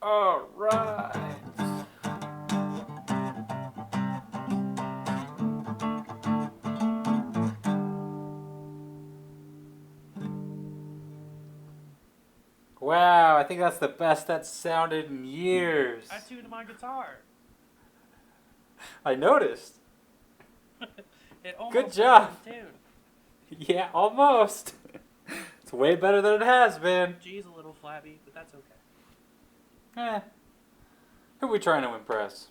All right. Wow, I think that's the best that's sounded in years. I tuned my guitar. I noticed. It almost Good job. in tune. Yeah, almost. It's way better than it has been. G's a little flabby, but that's okay. Who are we trying to impress?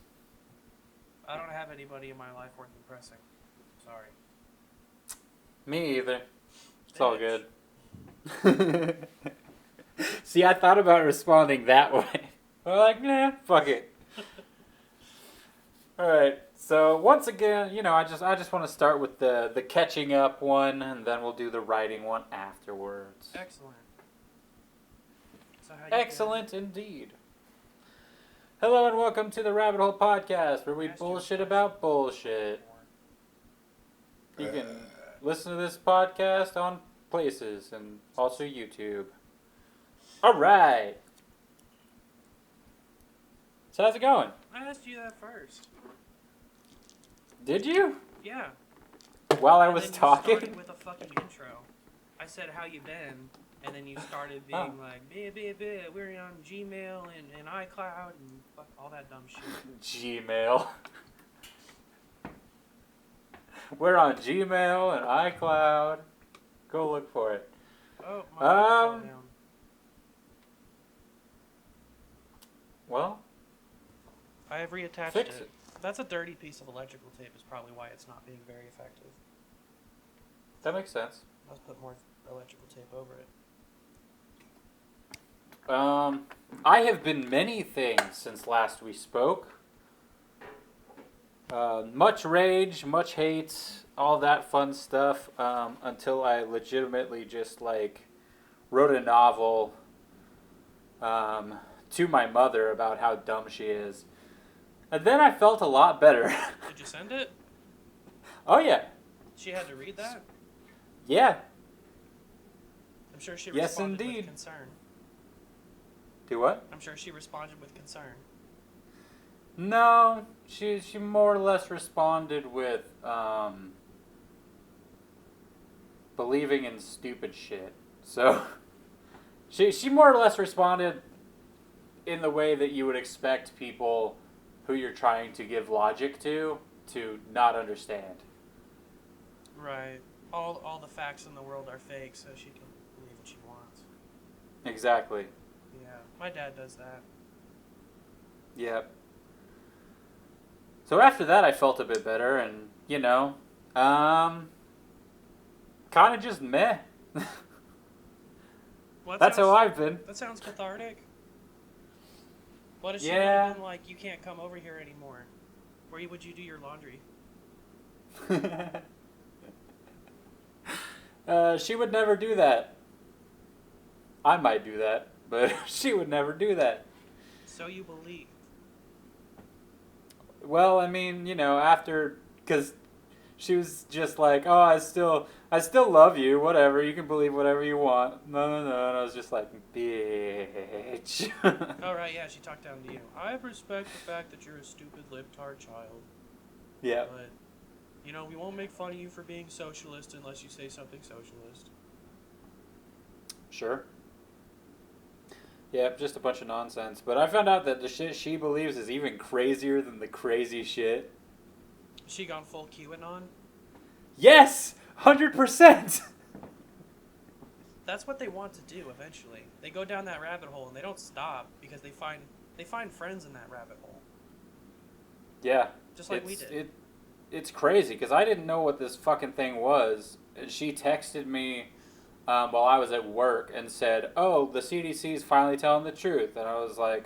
I don't have anybody in my life worth impressing. Sorry. Me either. It's all good. See, I thought about responding that way. I'm like, nah, fuck it. All right. So once again, I just want to start with the catching up one, and then we'll do the writing one afterwards. Excellent. So how you Excellent indeed. Hello and welcome to the Rabbithole podcast, where we bullshit about bullshit. You can listen to this podcast on places and also YouTube. All right. So how's it going? I asked you that first. Did you? Yeah. While I And was then you talking? started with a fucking intro. I said, how you been? And then you started being like, we're on Gmail and iCloud and fuck all that dumb shit. Gmail. We're on Gmail and iCloud. Go look for it. Oh, my fell down. Well, I have reattached fix it. it. That's a dirty piece of electrical tape is probably why it's not being very effective. That makes sense. Let's put more electrical tape over it. I have been many things since last we spoke. Much rage, much hate, all that fun stuff, until I legitimately just, wrote a novel, to my mother about how dumb she is. And then I felt a lot better. Did you send it? Oh, yeah. She had to read that? Yeah. I'm sure she Yes, responded indeed. with concern. Do what? I'm sure she responded with concern. No, she more or less responded with, believing in stupid shit. So, she more or less responded in the way that you would expect people who you're trying to give logic to not understand. Right. All the facts in the world are fake, so she can believe what she wants. Exactly. Yeah, my dad does that. Yep. So after that, I felt a bit better, and, kind of just meh. Well, That's how I've been. That sounds cathartic. What if she Yeah. would have been like, you can't come over here anymore? Where would you do your laundry? She would never do that. I might do that, but she would never do that. So you believe. Well, I mean, after, because she was just like, oh, I still love you, whatever, you can believe whatever you want. No, and I was just like, bitch. Oh, right, yeah, she talked down to you. I respect the fact that you're a stupid libtard child. Yeah. But, we won't make fun of you for being socialist unless you say something socialist. Sure. Yeah, just a bunch of nonsense. But I found out that the shit she believes is even crazier than the crazy shit. She gone full QAnon? Yes! 100%! That's what they want to do eventually. They go down that rabbit hole and they don't stop because they find friends in that rabbit hole. Yeah. Just like we did. It's crazy, because I didn't know what this fucking thing was. She texted me while I was at work and said, oh, the CDC's finally telling the truth. And I was like,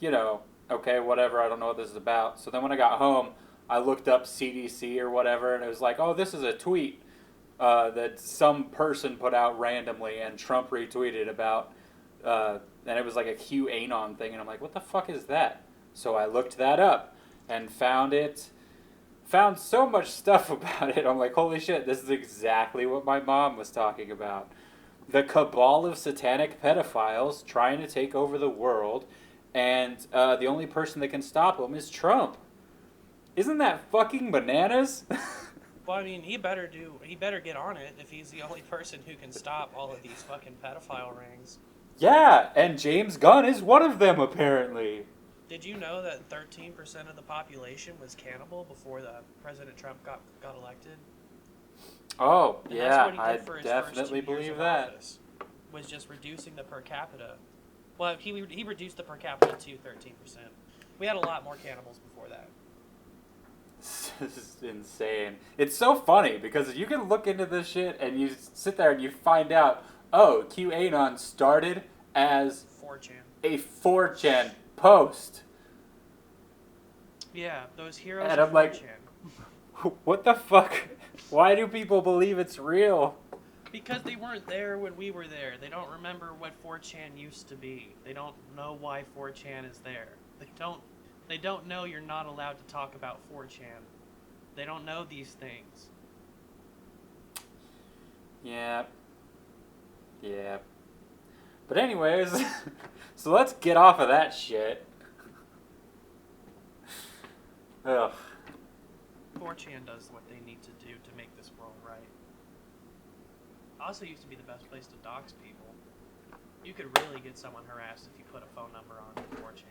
okay, whatever, I don't know what this is about. So then when I got home, I looked up CDC or whatever, and it was like, oh, this is a tweet that some person put out randomly, and Trump retweeted about, and it was like a QAnon thing, and I'm like, what the fuck is that? So I looked that up and found so much stuff about it. I'm like, holy shit, this is exactly what my mom was talking about. The cabal of satanic pedophiles trying to take over the world and the only person that can stop him is Trump. Isn't that fucking bananas? Well, I mean, he better get on it if he's the only person who can stop all of these fucking pedophile rings. Yeah, and James Gunn is one of them, apparently. Did you know that 13% of the population was cannibal before President Trump got elected? Oh, And yeah, that's what he I did for his definitely first 2 years believe of that. office, was just reducing the per capita. Well, he reduced the per capita to 13%. We had a lot more cannibals before that. This is insane. It's so funny because you can look into this shit and you sit there and you find out, oh, QAnon started as 4chan. a 4chan post. Yeah, those heroes And of I'm like, 4chan. what the fuck? Why do people believe it's real? Because they weren't there when we were there. They don't remember what 4chan used to be. They don't know why 4chan is there. They don't know you're not allowed to talk about 4chan. They don't know these things. Yeah. Yeah. But anyways, so let's get off of that shit. Ugh. 4chan does what they need to do to make this world right. Also used to be the best place to dox people. You could really get someone harassed if you put a phone number on 4chan.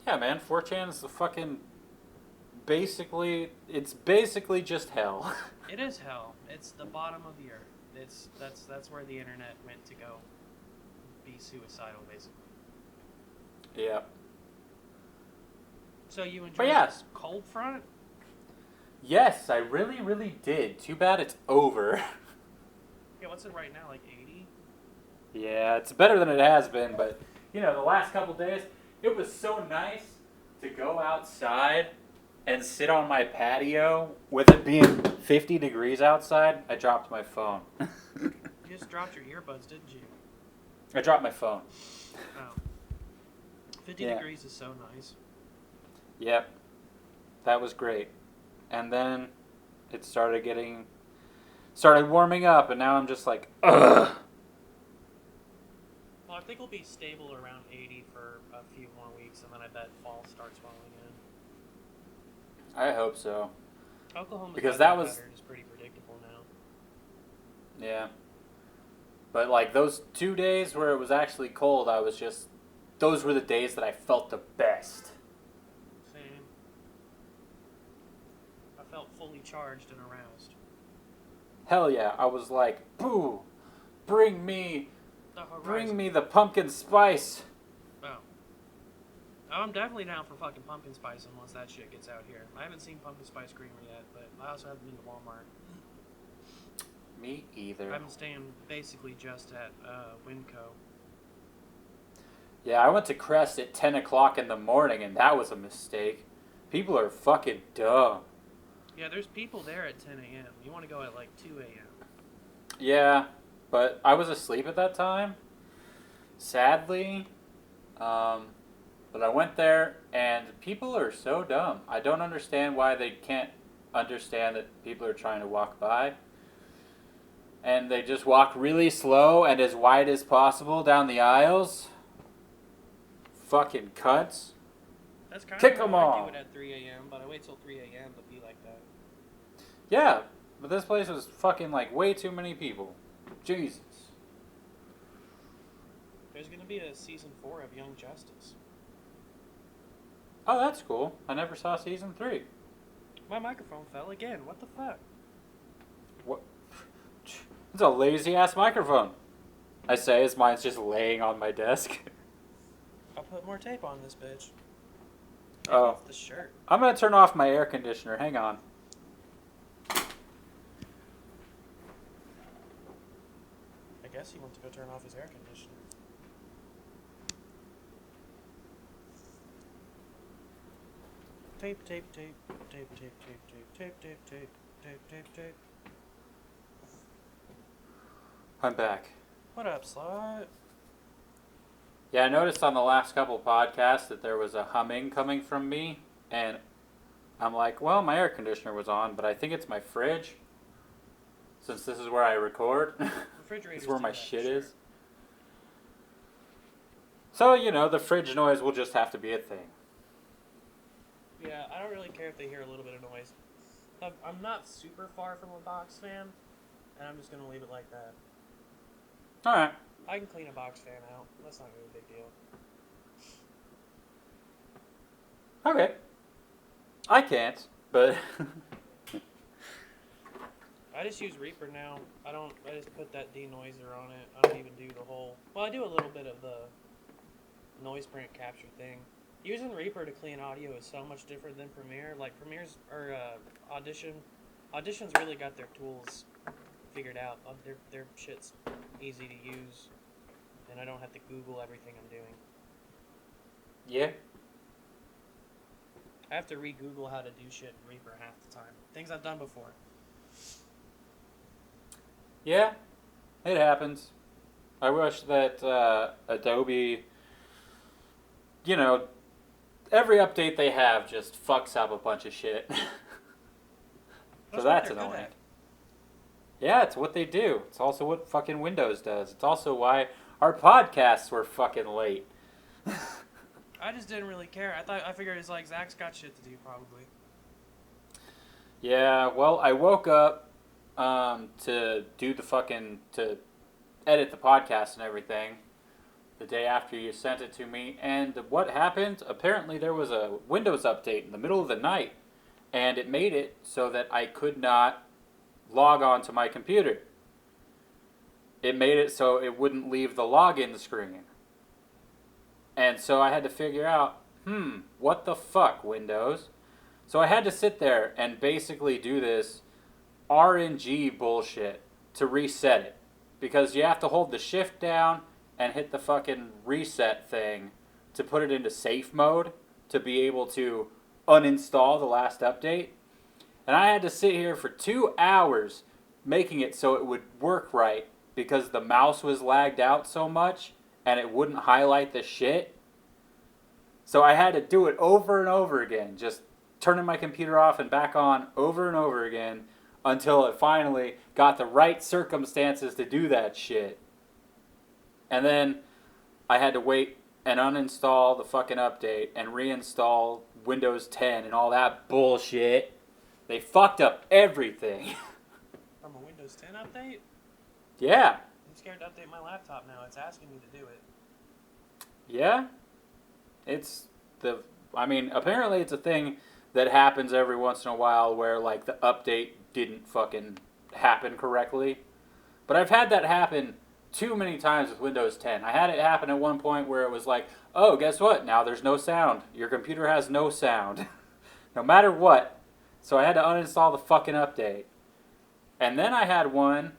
Yeah, man, 4chan is the fucking... It's basically just hell. It is hell. It's the bottom of the earth. That's where the internet went to go be suicidal, basically. Yeah. So you enjoyed yeah. this cold front? Yes, I really, really did. Too bad it's over. Yeah, what's it right now, like 80? Yeah, it's better than it has been, but, the last couple days, it was so nice to go outside and sit on my patio with it being 50 degrees outside. I dropped my phone. You just dropped your earbuds, didn't you? I dropped my phone. Oh. 50 degrees is so nice. Yep. That was great. And then it started warming up, and now I'm just like, ugh. Well, I think we'll be stable around 80 for a few more weeks, and then I bet fall starts rolling in. I hope so. Oklahoma's because weather that was pattern is pretty predictable now. Yeah. But like those 2 days where it was actually cold, those were the days that I felt the best. Same. I felt fully charged and aroused. Hell yeah, I was like, boo, bring me the pumpkin spice. Oh. I'm definitely down for fucking pumpkin spice unless that shit gets out here. I haven't seen pumpkin spice creamer yet, but I also haven't been to Walmart. Me either. I'm staying basically just at Winco. Yeah, I went to Crest at 10 o'clock in the morning, and that was a mistake. People are fucking dumb. Yeah, there's people there at 10 a.m. You want to go at like 2 a.m. Yeah, but I was asleep at that time, sadly. But I went there, and people are so dumb. I don't understand why they can't understand that people are trying to walk by. And they just walk really slow and as wide as possible down the aisles. Fucking cunts. That's kind Kick of 'em how I all. do it at 3 a.m., but I wait till 3 a.m. to be like that. Yeah, but this place was fucking like way too many people. Jesus. There's going to be a season 4 of Young Justice. Oh, that's cool. I never saw season 3. My microphone fell again. What the fuck? What? It's a lazy ass microphone. I say as mine's just laying on my desk. I'll put more tape on this bitch. Take Oh. off the shirt. I'm gonna turn off my air conditioner. Hang on. I guess he went to go turn off his air conditioner. Tape, tape, tape, tape, tape, tape, tape, tape, tape, tape, tape, tape, tape. I'm back. What up, slut? Yeah, I noticed on the last couple podcasts that there was a humming coming from me, and I'm like, well, my air conditioner was on, but I think it's my fridge, since this is where I record. This is where my shit is. So, the fridge noise will just have to be a thing. Yeah, I don't really care if they hear a little bit of noise. I'm not super far from a box fan, and I'm just gonna leave it like that. Alright. I can clean a box fan out. That's not really a big deal. Okay. I can't, but... I just use Reaper now. I just put that denoiser on it. I don't even do the whole... Well, I do a little bit of the noise print capture thing. Using Reaper to clean audio is so much different than Premiere. Like, Premiere's, or Audition. Audition's really got their tools figured out. Their shit's easy to use, and I don't have to Google everything I'm doing. Yeah. I have to re-Google how to do shit in Reaper half the time. Things I've done before. Yeah, it happens. I wish that Adobe, every update they have just fucks up a bunch of shit. So that's annoying. Yeah, it's what they do. It's also what fucking Windows does. It's also why our podcasts were fucking late. I just didn't really care. I figured it's like Zach's got shit to do probably. Yeah, well, I woke up to edit the podcast and everything the day after you sent it to me, and what happened? Apparently there was a Windows update in the middle of the night, and it made it so that I could not log on to my computer. It made it so it wouldn't leave the login screen. And so I had to figure out, what the fuck, Windows? So I had to sit there and basically do this RNG bullshit to reset it. Because you have to hold the shift down and hit the fucking reset thing to put it into safe mode to be able to uninstall the last update. And I had to sit here for 2 hours making it so it would work right because the mouse was lagged out so much and it wouldn't highlight the shit. So I had to do it over and over again, just turning my computer off and back on over and over again until it finally got the right circumstances to do that shit. And then I had to wait and uninstall the fucking update and reinstall Windows 10 and all that bullshit. They fucked up everything. From a Windows 10 update? Yeah. I'm scared to update my laptop now. It's asking me to do it. Yeah. Apparently it's a thing that happens every once in a while where, like, the update didn't fucking happen correctly. But I've had that happen too many times with Windows 10. I had it happen at one point where it was like, oh, guess what? Now there's no sound. Your computer has no sound. No matter what. So I had to uninstall the fucking update. And then I had one,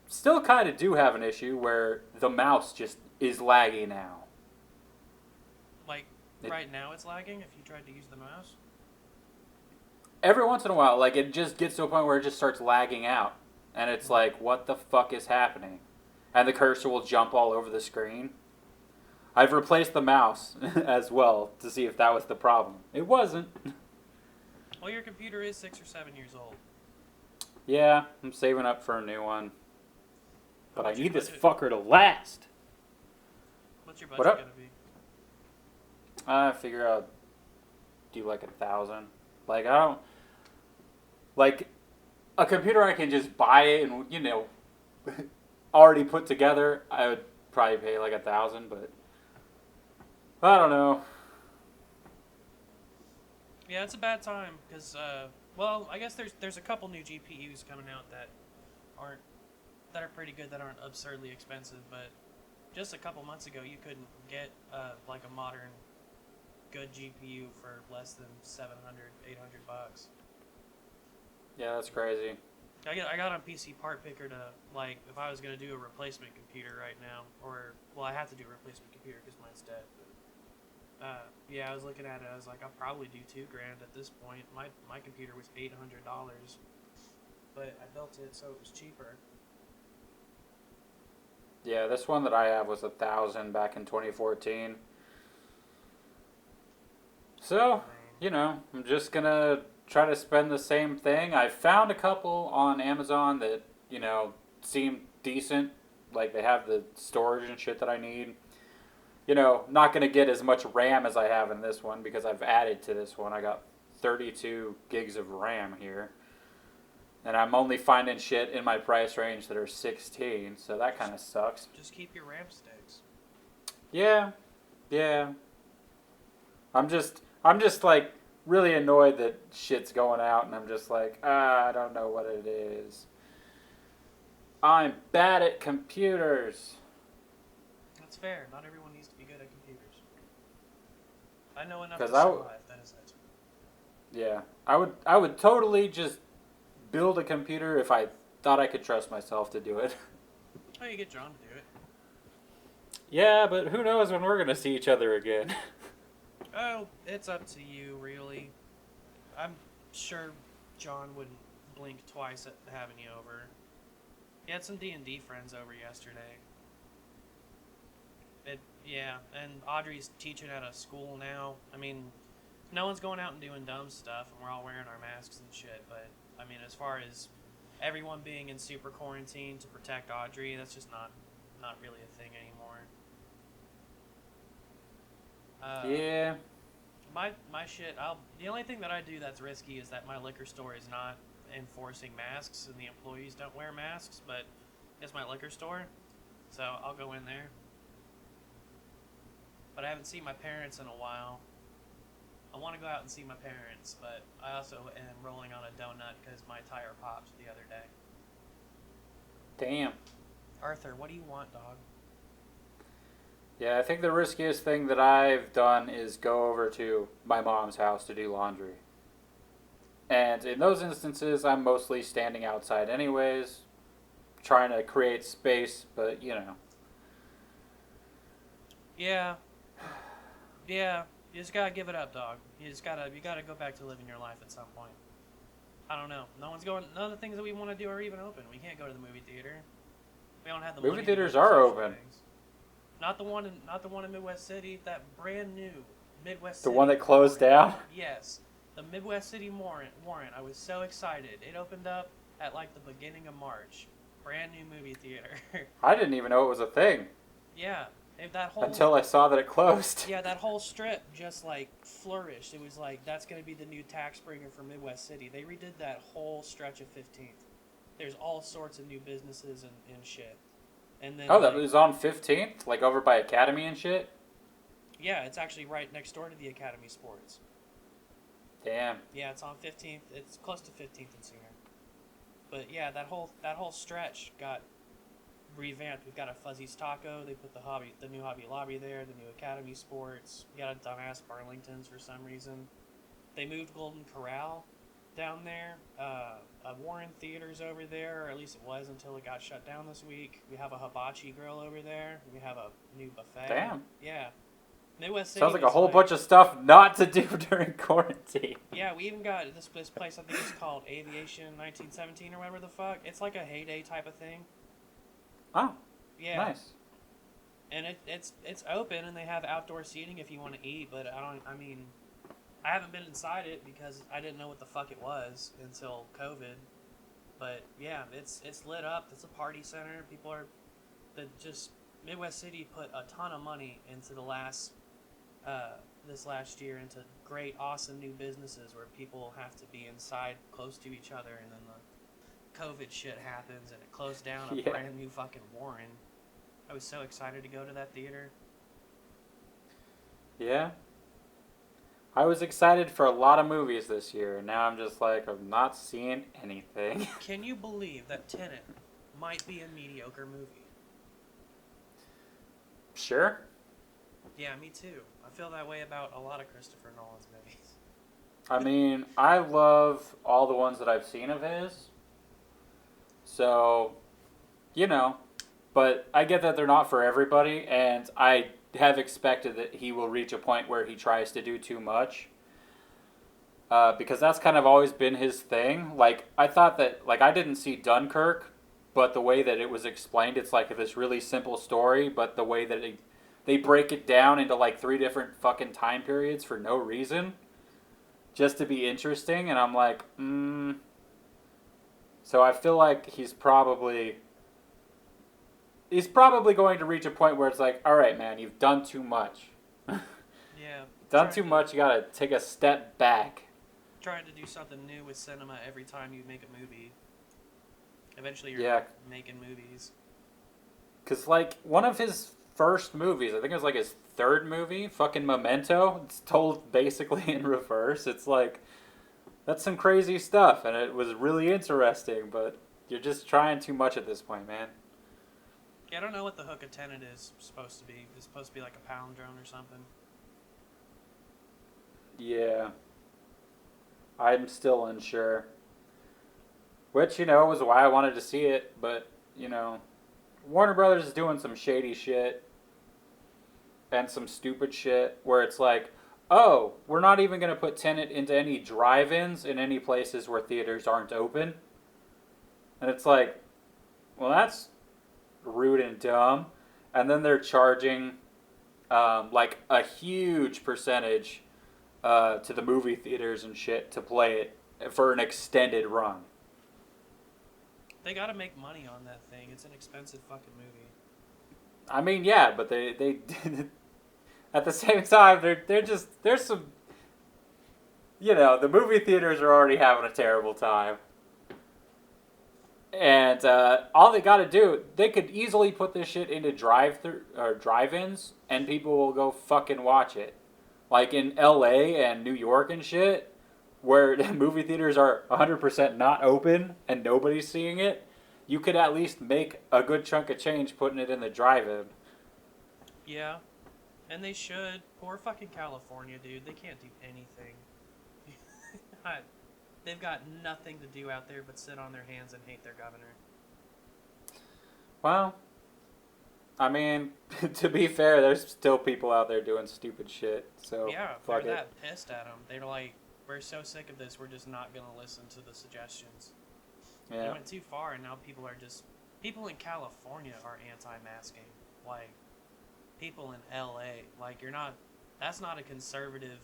still kind of do have an issue, where the mouse just is laggy now. Like, right now it's lagging if you tried to use the mouse? Every once in a while, like, it just gets to a point where it just starts lagging out. And it's like, what the fuck is happening? And the cursor will jump all over the screen. I've replaced the mouse as well to see if that was the problem. It wasn't. Well, your computer is 6 or 7 years old. Yeah, I'm saving up for a new one. But I need this budget? fucker to last. What's your budget going to be? I figure I'll do like 1,000. Like, I don't... Like, a computer I can just buy it and, already put together, I would probably pay like 1,000, but... I don't know. Yeah, it's a bad time, because, well, I guess there's a couple new GPUs coming out that are pretty good, that aren't absurdly expensive, but just a couple months ago, you couldn't get, like a modern good GPU for less than $700, $800. Yeah, that's crazy. I got on PC Part Picker to, like, if I was going to do a replacement computer right now, I have to do a replacement computer because mine's dead, but, yeah, I was looking at it, I was like, I'll probably do $2,000 at this point. My computer was $800, but I built it so it was cheaper. Yeah, this one that I have was 1,000 back in 2014. So, I'm just gonna try to spend the same thing. I found a couple on Amazon that, seem decent. Like, they have the storage and shit that I need. not going to get as much RAM as I have in this one because I've added to this one. I got 32 gigs of RAM here. And I'm only finding shit in my price range that are 16, so that kind of sucks. Just keep your RAM sticks. Yeah. I'm just like really annoyed that shit's going out, and I'm just like, I don't know what it is. I'm bad at computers. That's fair. Not everyone needs to be good at computers. I know enough to 'Cause survive. That is it. Yeah, I would totally just build a computer if I thought I could trust myself to do it. Oh, you get John to do it. Yeah, but who knows when we're gonna see each other again? Oh, it's up to you, really. I'm sure John wouldn't blink twice at having you over. He had some D&D friends over yesterday. Yeah, and Audrey's teaching at a school now. I mean, no one's going out and doing dumb stuff, and we're all wearing our masks and shit, but, I mean, as far as everyone being in super quarantine to protect Audrey, that's just not really a thing anymore. Yeah. My shit, the only thing that I do that's risky is that my liquor store is not enforcing masks, and the employees don't wear masks, but it's my liquor store, so I'll go in there. But I haven't seen my parents in a while. I want to go out and see my parents, but I also am rolling on a donut because my tire popped the other day. Damn. Arthur, what do you want, dog? Yeah, I think the riskiest thing that I've done is go over to my mom's house to do laundry. And in those instances, I'm mostly standing outside anyways, trying to create space, but Yeah, you just gotta give it up, dog. You gotta go back to living your life at some point. I don't know. None of the things that we want to do are even open. We can't go to the movie theater. We don't have the money. Movie theaters are open. Things. Not the one in Midwest City. That brand new Midwest The City. one that closed down? Yes, the Midwest City Warrant. I was so excited. It opened up at like the beginning of March. Brand new movie theater. I didn't even know it was a thing. Yeah, that whole until I saw that it closed. Yeah, that whole strip just like flourished. It was like that's gonna be the new tax bringer for Midwest City. They redid that whole stretch of 15th. There's all sorts of new businesses and shit. And then that was on 15th, like over by Academy and shit. Yeah, it's actually right next door to the Academy Sports. Damn. Yeah, it's on 15th. It's close to 15th and Singer. But yeah, that whole stretch got revamped. We've got a Fuzzy's Taco. They put the new Hobby Lobby there. The new Academy Sports. We got a dumbass Burlington's for some reason. They moved Golden Corral down there. Warren Theater's over there, or at least it was until it got shut down this week. We have a hibachi grill over there. We have a new buffet. Damn. Yeah. Midwest City. Sounds like a whole bunch of stuff not to do during quarantine. Yeah, we even got this place, I think it's called Aviation 1917 or whatever the fuck. It's like a heyday type of thing. Oh. Yeah. Nice. And it's open and they have outdoor seating if you want to eat, but I haven't been inside it because I didn't know what the fuck it was until COVID. But yeah, it's lit up. It's a party center. Midwest City put a ton of money into this last year into great, awesome new businesses where people have to be inside close to each other, and then the COVID shit happens and it closed down a brand new fucking Warren. I was so excited to go to that theater. Yeah. I was excited for a lot of movies this year, and now I'm just like, I'm not seeing anything. Can you believe that Tenet might be a mediocre movie? Sure. Yeah, me too. I feel that way about a lot of Christopher Nolan's movies. I mean, I love all the ones that I've seen of his. So, but I get that they're not for everybody, and I have expected that he will reach a point where he tries to do too much. Because that's kind of always been his thing. Like, I thought that, like, I didn't see Dunkirk, but the way that it was explained, it's like this really simple story, but the way that they break it down into like 3 different fucking time periods for no reason, just to be interesting, and I'm like, So I feel like he's probably he's probably going to reach a point where it's like, all right, man, you've done too much. Yeah. Done too much. You gotta take a step back. Trying to do something new with cinema every time you make a movie. Eventually, you're not making movies. Cause like one of his first movies, I think it was like his third movie, fucking Memento. It's told basically in reverse. It's like that's some crazy stuff, and it was really interesting. But you're just trying too much at this point, man. Yeah, I don't know what the hook of Tenet is supposed to be. It's supposed to be like a palindrome or something. Yeah. I'm still unsure. Which, was why I wanted to see it, but, Warner Brothers is doing some shady shit and some stupid shit where it's like, oh, we're not even going to put Tenet into any drive-ins in any places where theaters aren't open. And it's like, well, that's rude and dumb. And then they're charging like a huge percentage to the movie theaters and shit to play it for an extended run. They gotta make money on that thing. It's an expensive fucking movie. I mean, yeah, but they at the same time, there's some, the movie theaters are already having a terrible time. And all they gotta do, they could easily put this shit into drive-ins, and people will go fucking watch it. Like in LA and New York and shit, where movie theaters are 100% not open and nobody's seeing it, you could at least make a good chunk of change putting it in the drive-in. Yeah, and they should. Poor fucking California, dude. They can't do anything. They've got nothing to do out there but sit on their hands and hate their governor. Well, I mean, to be fair, there's still people out there doing stupid shit. So yeah, fuck they're it. that pissed at them. They're like, we're so sick of this, we're just not going to listen to the suggestions. Yeah. They went too far, and now people in California are anti-masking. Like, people in LA, like, that's not a conservative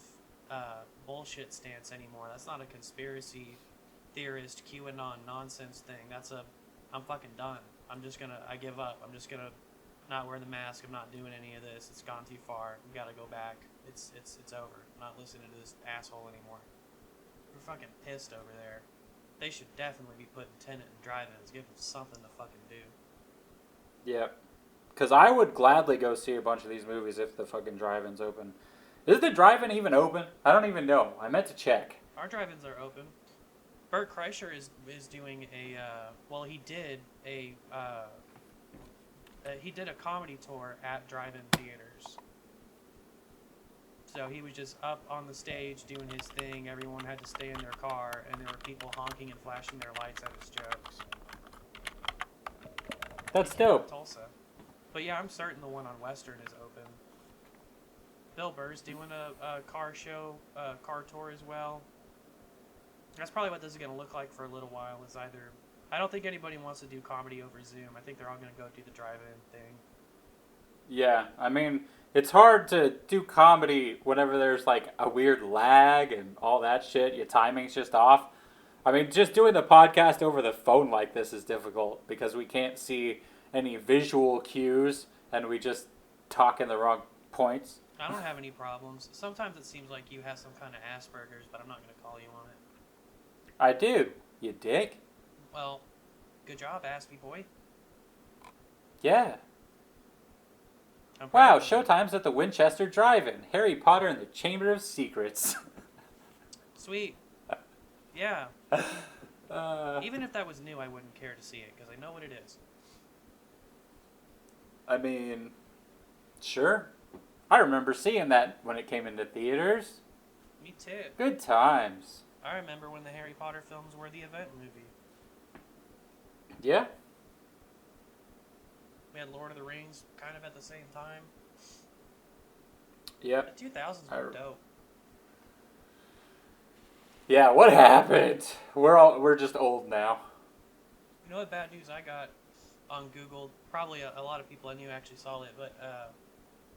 bullshit stance anymore. That's not a conspiracy theorist QAnon nonsense thing. I'm fucking done. I give up. I'm just gonna not wear the mask. I'm not doing any of this. It's gone too far. We gotta go back. It's over. I'm not listening to this asshole anymore. We're fucking pissed over there. They should definitely be putting Tenet in drive-ins. Give them something to fucking do. Yep. Because I would gladly go see a bunch of these movies if the fucking drive-in's open. Is the drive-in even open? I don't even know. I meant to check. Our drive-ins are open. Bert Kreischer is doing he did a comedy tour at drive-in theaters. So he was just up on the stage doing his thing. Everyone had to stay in their car, and there were people honking and flashing their lights at his jokes. That's dope. Tulsa. But yeah, I'm certain the one on Western is open. Bill Burr's doing a car show, car tour as well. That's probably what this is going to look like for a little while. I don't think anybody wants to do comedy over Zoom. I think they're all going to go do the drive-in thing. Yeah, I mean, it's hard to do comedy whenever there's like a weird lag and all that shit. Your timing's just off. I mean, just doing the podcast over the phone like this is difficult because we can't see any visual cues and we just talk in the wrong points. I don't have any problems. Sometimes it seems like you have some kind of Asperger's, but I'm not going to call you on it. I do, you dick. Well, good job, Aspie boy. Yeah. Wow, showtime's at the Winchester Drive-In. Harry Potter and the Chamber of Secrets. Sweet. Yeah. Even if that was new, I wouldn't care to see it, because I know what it is. I mean, sure. I remember seeing that when it came into theaters. Me too. Good times. I remember when the Harry Potter films were the event movie. Yeah. We had Lord of the Rings kind of at the same time. Yep. The 2000s were dope. Yeah, what happened? We're just old now. You know what bad news I got on Google? Probably a lot of people I knew actually saw it, but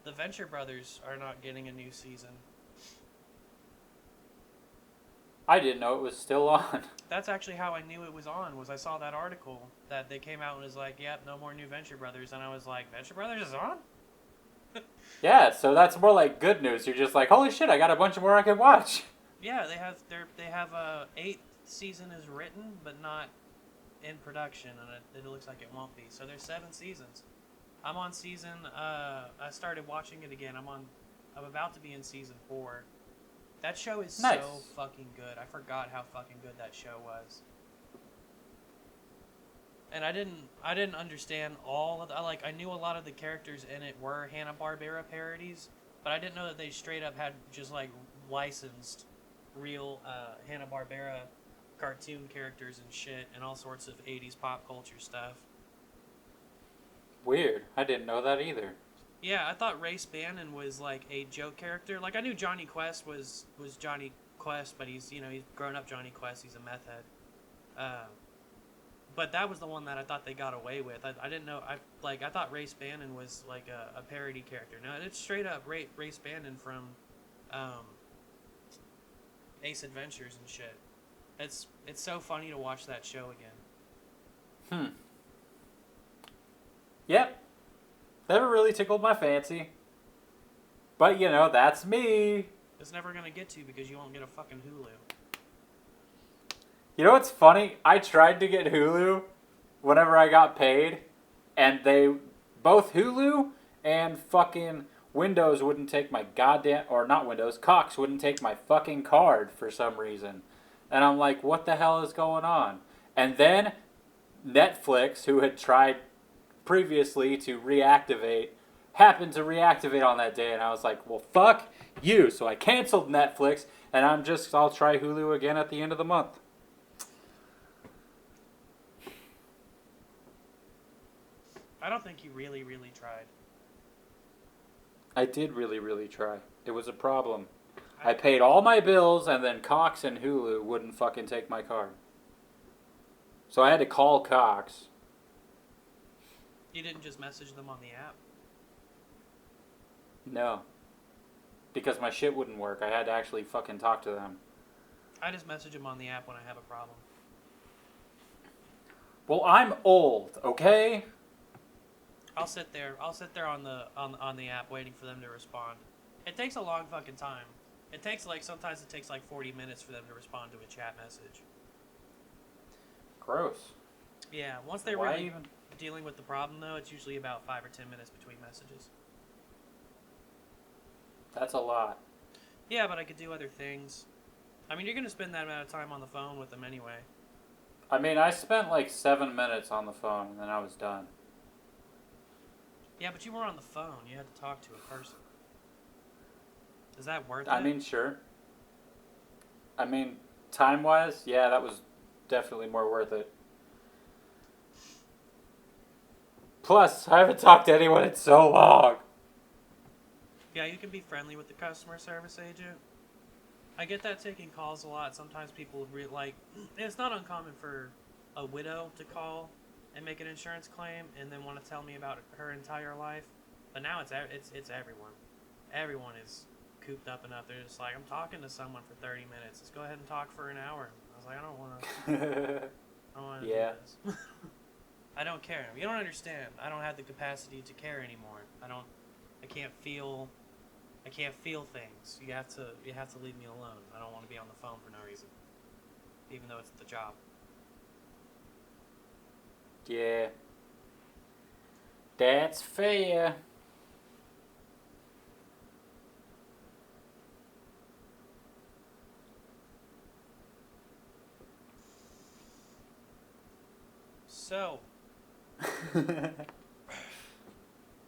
the Venture Brothers are not getting a new season. I didn't know it was still on. That's actually how I knew it was on. Was I saw that article that they came out and was like, "Yep, no more new Venture Brothers," and I was like, "Venture Brothers is on?" Yeah, so that's more like good news. You're just like, holy shit, I got a bunch more I can watch. Yeah, they have a eighth season is written but not in production, and it looks like it won't be. So there's 7 seasons. I'm on season. I started watching it again. I'm about to be in season 4. That show is Nice. so fucking good. I forgot how fucking good that show was. And I didn't understand all of the, I knew a lot of the characters in it were Hanna-Barbera parodies, but I didn't know that they straight up had just like licensed real Hanna-Barbera cartoon characters and shit and all sorts of 80s pop culture stuff. Weird. I didn't know that either. Yeah, I thought Race Bannon was like a joke character. Like I knew Johnny Quest was Johnny Quest, but he's grown up Johnny Quest. He's a meth head. But that was the one that I thought they got away with. I didn't know. I thought Race Bannon was like a parody character. No, it's straight up Race Bannon from Ace Adventures and shit. It's so funny to watch that show again. Yep. Never really tickled my fancy. But, that's me. It's never gonna get to because you won't get a fucking Hulu. You know what's funny? I tried to get Hulu whenever I got paid, and both Hulu and fucking Windows wouldn't take my Cox wouldn't take my fucking card for some reason. And I'm like, what the hell is going on? And then Netflix, who had tried previously to reactivate, happened to reactivate on that day, and I was like, well, fuck you. So I canceled Netflix, and I'll try Hulu again at the end of the month. I don't think you really, really tried. I did really, really try. It was a problem. I paid all my bills, and then Cox and Hulu wouldn't fucking take my card. So I had to call Cox. You didn't just message them on the app? No. Because my shit wouldn't work. I had to actually fucking talk to them. I just message them on the app when I have a problem. Well, I'm old, okay? I'll sit there on the app waiting for them to respond. It takes a long fucking time. Sometimes it takes 40 minutes for them to respond to a chat message. Gross. Yeah, once they're dealing with the problem though, it's usually about 5 or 10 minutes between messages. That's a lot. Yeah, but I could do other things. I mean, you're gonna spend that amount of time on the phone with them anyway. I mean, I spent 7 minutes on the phone, and then I was done. Yeah, but you were on the phone. You had to talk to a person. Is that worth it? I mean, sure. I mean, time-wise, yeah, that was definitely more worth it. Plus, I haven't talked to anyone in so long. Yeah, you can be friendly with the customer service agent. I get that taking calls a lot. Sometimes people it's not uncommon for a widow to call and make an insurance claim and then want to tell me about her entire life. But now it's everyone. Everyone is cooped up enough. They're just like, I'm talking to someone for 30 minutes. Let's go ahead and talk for an hour. I was like, I don't want to do this. I don't care. You don't understand. I don't have the capacity to care anymore. I can't feel things. You have to leave me alone. I don't want to be on the phone for no reason. Even though it's the job. Yeah. That's fair. So.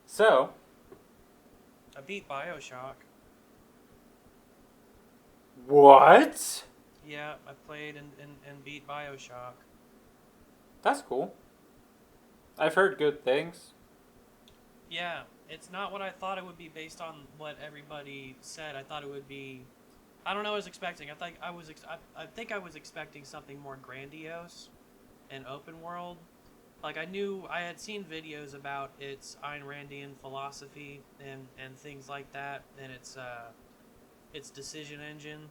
So. I beat BioShock. What? Yeah, I played and beat BioShock. That's cool. I've heard good things. Yeah, it's not what I thought it would be based on what everybody said. I thought it would be... I don't know what I was expecting. I think I was expecting something more grandiose and open world. I had seen videos about its Ayn Randian philosophy and things like that, and its decision engine.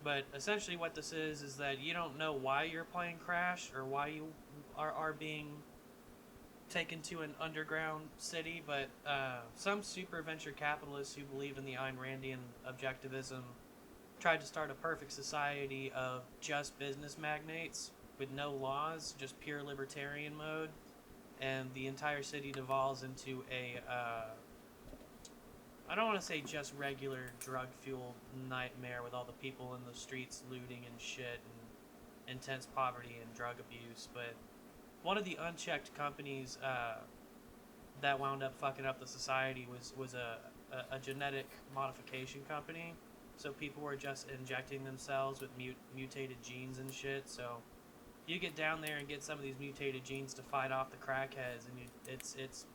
But essentially what this is that you don't know why you're playing Crash or why you are being taken to an underground city, but some super venture capitalists who believe in the Ayn Randian objectivism tried to start a perfect society of just business magnates with no laws, just pure libertarian mode, and the entire city devolves into a I don't want to say just regular drug-fueled nightmare with all the people in the streets looting and shit and intense poverty and drug abuse, but one of the unchecked companies that wound up fucking up the society was a genetic modification company. So people were just injecting themselves with mutated genes and shit. So you get down there and get some of these mutated genes to fight off the crackheads, and it's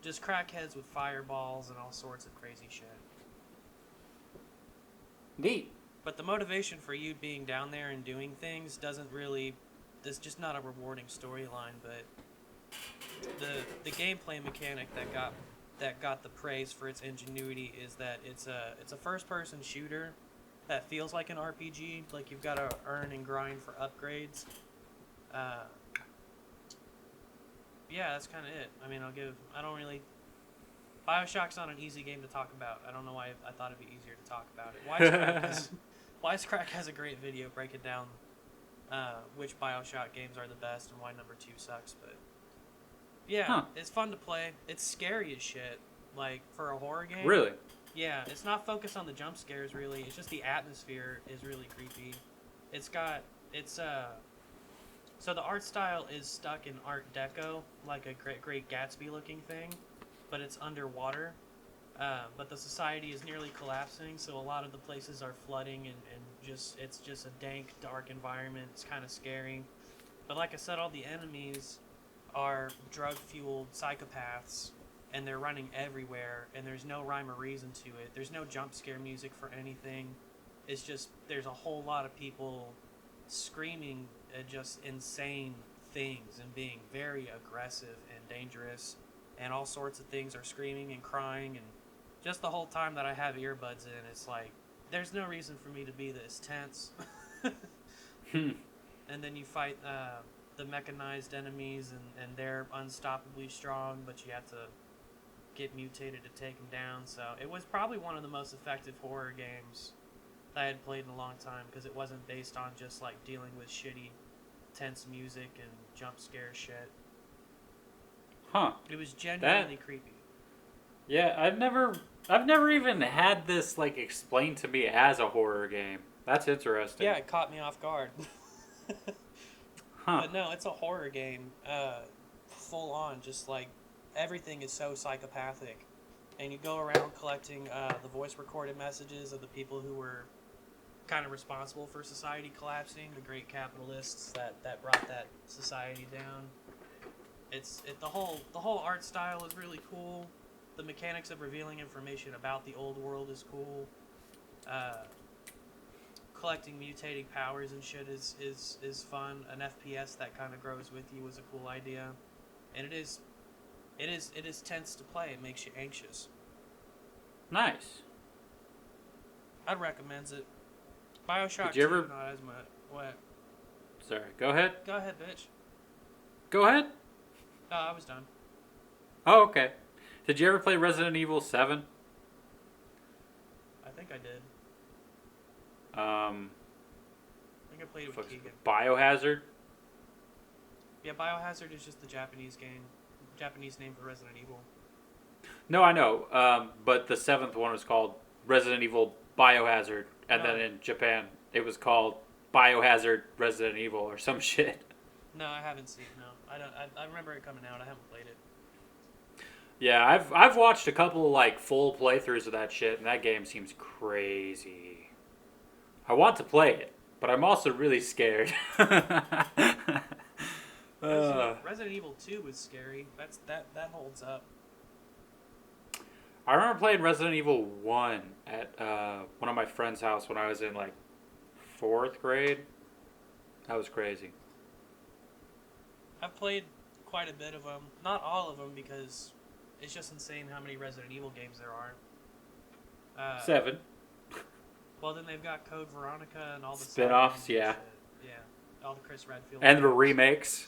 just crackheads with fireballs and all sorts of crazy shit. Neat. But the motivation for you being down there and doing things doesn't really... It's just not a rewarding storyline, but the gameplay mechanic that got the praise for its ingenuity is that it's a first-person shooter that feels like an RPG. Like you've got to earn and grind for upgrades. Yeah, that's kind of it. I mean, I don't really... BioShock's not an easy game to talk about. I don't know why I thought it'd be easier to talk about it. Wisecrack has a great video breaking down which BioShock games are the best and why number 2 sucks, but... Yeah, It's fun to play. It's scary as shit, like, for a horror game. Really? Yeah, it's not focused on the jump scares, really. It's just the atmosphere is really creepy. So the art style is stuck in Art Deco, like a Great Gatsby-looking thing, but it's underwater. But the society is nearly collapsing, so a lot of the places are flooding, and it's just a dank, dark environment. It's kind of scary. But like I said, all the enemies are drug-fueled psychopaths, and they're running everywhere, and there's no rhyme or reason to it. There's no jump scare music for anything. It's just, there's a whole lot of people screaming at just insane things and being very aggressive and dangerous, and all sorts of things are screaming and crying, and just the whole time that I have earbuds in, it's like, there's no reason for me to be this tense. And then you fight the mechanized enemies, and they're unstoppably strong, but you have to get mutated to take them down. So it was probably one of the most effective horror games that I had played in a long time, because it wasn't based on just like dealing with shitty, tense music and jump scare shit. It was genuinely creepy. Yeah, I've never even had this like explained to me as a horror game. That's interesting. Yeah, it caught me off guard. But no, it's a horror game, full on, just like, everything is so psychopathic. And you go around collecting the voice recorded messages of the people who were kind of responsible for society collapsing, the great capitalists that brought that society down. The whole art style is really cool. The mechanics of revealing information about the old world is cool. Collecting mutating powers and shit is fun. An FPS that kind of grows with you is a cool idea, and it is tense to play. It makes you anxious. Nice. I'd recommend it. BioShock 2, not as much. What? Sorry. Go ahead. Go ahead, bitch. Go ahead. Oh, I was done. Oh, okay. Did you ever play Resident Evil 7? I think I did. I think I played it with Keegan. Biohazard? Yeah, Biohazard is just the Japanese name for Resident Evil. No, I know. But the 7th one was called Resident Evil Biohazard. And then in Japan, it was called Biohazard Resident Evil or some shit. No, I haven't seen it, no. I remember it coming out. I haven't played it. Yeah, I've watched a couple of like full playthroughs of that shit, and that game seems crazy. I want to play it, but I'm also really scared. Resident Evil 2 was scary. That holds up. I remember playing Resident Evil 1 at one of my friend's house when I was in like 4th grade. That was crazy. I've played quite a bit of them. Not all of them, because it's just insane how many Resident Evil games there are. 7. Well, Well, then they've got Code Veronica and all the Spin-offs, side games yeah. and shit. Yeah, all the Chris Redfield And the games. remakes.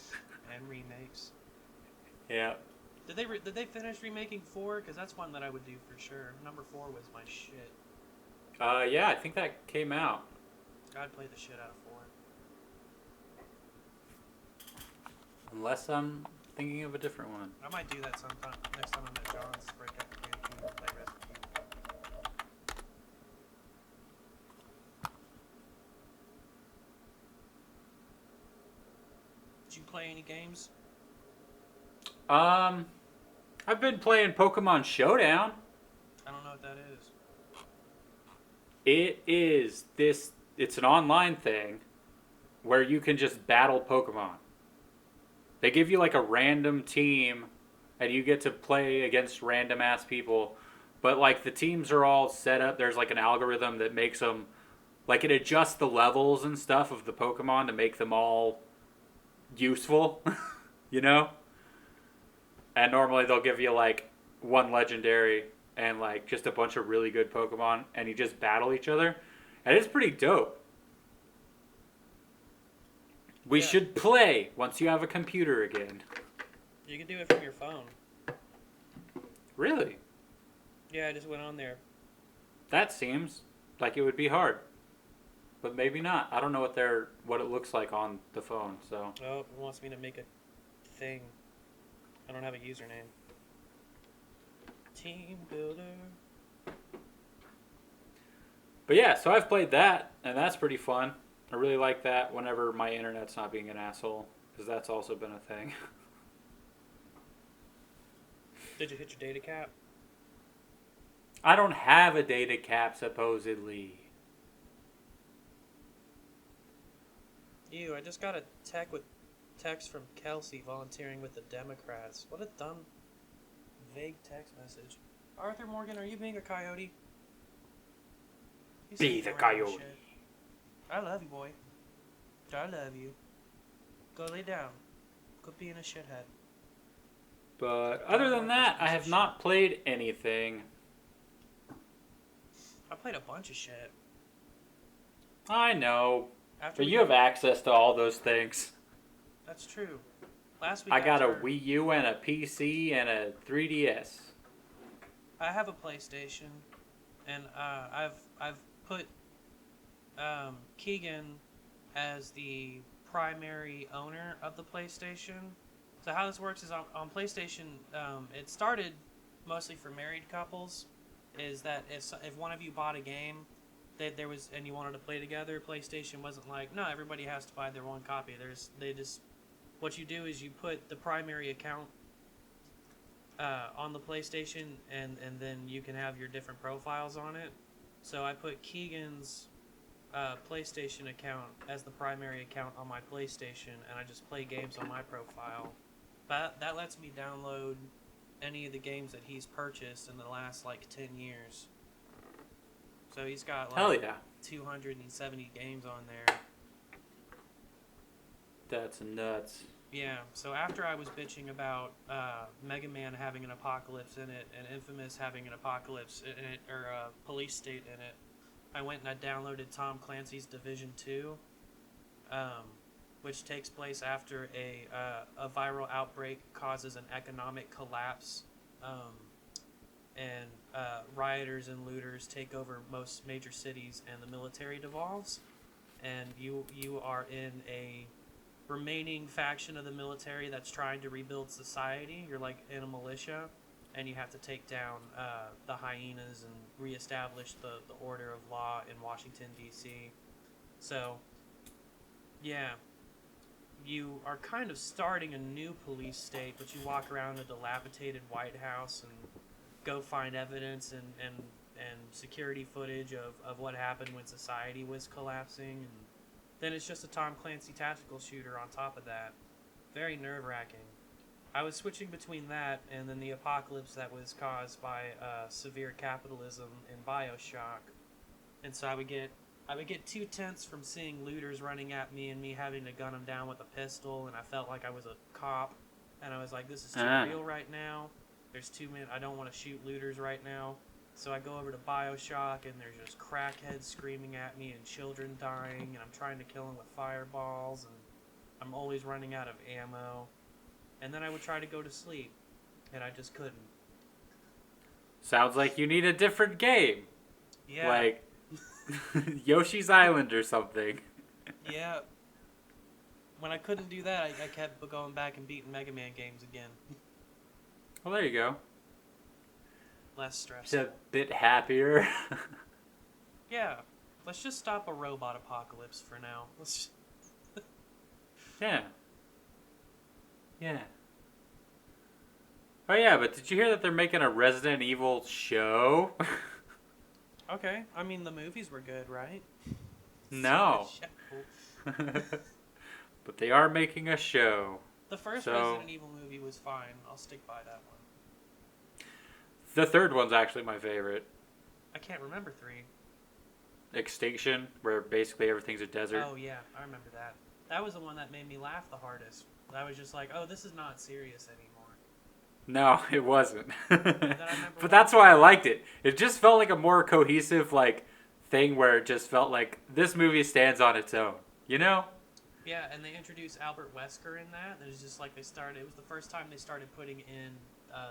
And remakes. Yeah. Did they finish remaking 4? Because that's one that I would do for sure. Number 4 was my shit. Yeah, I think that came out. I'd play the shit out of 4. Unless I'm thinking of a different one. I might do that sometime. Next time I'm at John's, break out the GameCube and play Resident Evil. Did you play any games? I've been playing Pokemon Showdown. I don't know what that is. It's an online thing where you can just battle Pokemon. They give you like a random team and you get to play against random ass people. But like the teams are all set up. There's like an algorithm that makes them, like it adjusts the levels and stuff of the Pokemon to make them all useful, you know? And normally they'll give you like one legendary and like just a bunch of really good Pokemon and you just battle each other. And it's pretty dope. We should play once you have a computer again. You can do it from your phone. Really? Yeah, I just went on there. That seems like it would be hard. But maybe not. I don't know what it looks like on the phone, so. Oh, it wants me to make a thing. I don't have a username. Team builder. But yeah, so I've played that, and that's pretty fun. I really like that whenever my internet's not being an asshole, because that's also been a thing. Did you hit your data cap? I don't have a data cap, supposedly. Ew, I just got a text from Kelsey volunteering with the Democrats. What a dumb, vague text message. Arthur Morgan, are you being a coyote? Be the coyote. Shit. I love you, boy. I love you. Go lay down. Quit being a shithead. But other than that, I have not played anything. I played a bunch of shit. I know. After But you have access to all those things. That's true. Last week I got a Wii U and a PC and a 3DS. I have a PlayStation, and I've put Keegan as the primary owner of the PlayStation. So how this works is on PlayStation, it started mostly for married couples. Is that if one of you bought a game that there was and you wanted to play together, PlayStation wasn't like, no, everybody has to buy their one copy. What you do is you put the primary account on the PlayStation, and then you can have your different profiles on it. So I put Keegan's PlayStation account as the primary account on my PlayStation, and I just play games on my profile. That lets me download any of the games that he's purchased in the last like 10 years. So he's got like 270 games on there. That's nuts. Yeah, so after I was bitching about Mega Man having an apocalypse in it and Infamous having an apocalypse in it, or Police State in it, I went and I downloaded Tom Clancy's Division 2, which takes place after a viral outbreak causes an economic collapse, and rioters and looters take over most major cities, and the military devolves, and you are in a remaining faction of the military that's trying to rebuild society. You're like in a militia, and you have to take down the hyenas and reestablish the order of law in Washington, D.C. So, yeah, you are kind of starting a new police state, but you walk around a dilapidated White House and go find evidence and security footage of what happened when society was collapsing, and then it's just a Tom Clancy tactical shooter on top of that. Very nerve-wracking. I was switching between that and then the apocalypse that was caused by severe capitalism in BioShock. And so I would get 2 tenths from seeing looters running at me and me having to gun them down with a pistol, and I felt like I was a cop, and I was like, this is too real right now. There's too many. I don't want to shoot looters right now. So I go over to BioShock, and there's just crackheads screaming at me and children dying, and I'm trying to kill them with fireballs, and I'm always running out of ammo. And then I would try to go to sleep, and I just couldn't. Sounds like you need a different game. Yeah. Like Yoshi's Island or something. Yeah. When I couldn't do that, I kept going back and beating Mega Man games again. Well, there you go. Less It's stressful. a bit happier. Yeah. Let's just stop a robot apocalypse for now. Let's. Yeah. Yeah. Oh yeah, but did you hear that they're making a Resident Evil show? Okay. I mean, the movies were good, right? No. But they are making a show. The first So- Resident Evil movie was fine. I'll stick by that one. The third one's actually my favorite. I can't remember 3. Extinction, where basically everything's a desert. Oh, yeah. I remember that. That was the one that made me laugh the hardest. I was just like, oh, this is not serious anymore. No, it wasn't. remember But that's why I liked it. It just felt like a more cohesive thing where it just felt like this movie stands on its own. You know? Yeah, and they introduced Albert Wesker in that. It was just like it was the first time they started putting in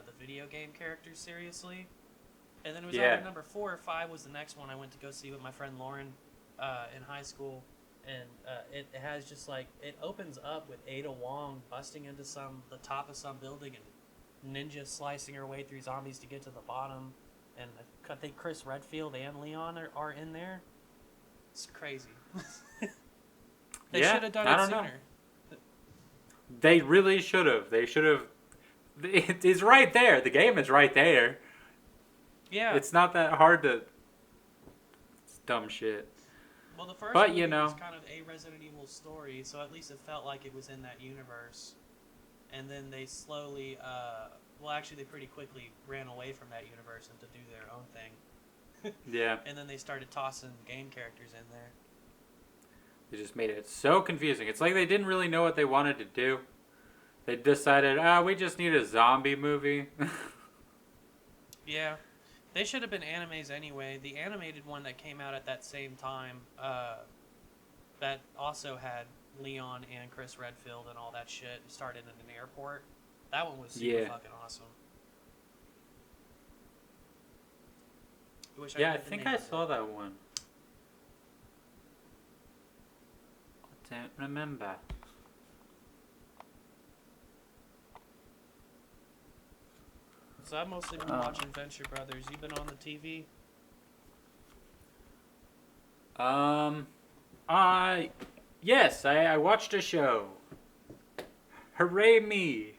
the video game characters seriously. And then it was either number 4 or 5 was the next one I went to go see with my friend Lauren in high school. And it has just it opens up with Ada Wong busting into the top of some building and ninja slicing her way through zombies to get to the bottom. And I think Chris Redfield and Leon are in there. It's crazy. They should have done it sooner. They really should have. They should have. It's right there. The game is right there. Yeah. It's not that hard to. It's dumb shit. Well, the first But, movie you know. was kind of a Resident Evil story, so at least it felt like it was in that universe. And then they slowly, they pretty quickly ran away from that universe and to do their own thing. Yeah. And then they started tossing game characters in there. They just made it so confusing. It's like they didn't really know what they wanted to do. They decided, we just need a zombie movie. Yeah. They should have been animes anyway. The animated one that came out at that same time, that also had Leon and Chris Redfield and all that shit, started in an airport. That one was super fucking awesome. I think I saw that one. I don't remember. So I've mostly been watching Venture Brothers. You been on the TV? Yes, I watched a show. Hooray me!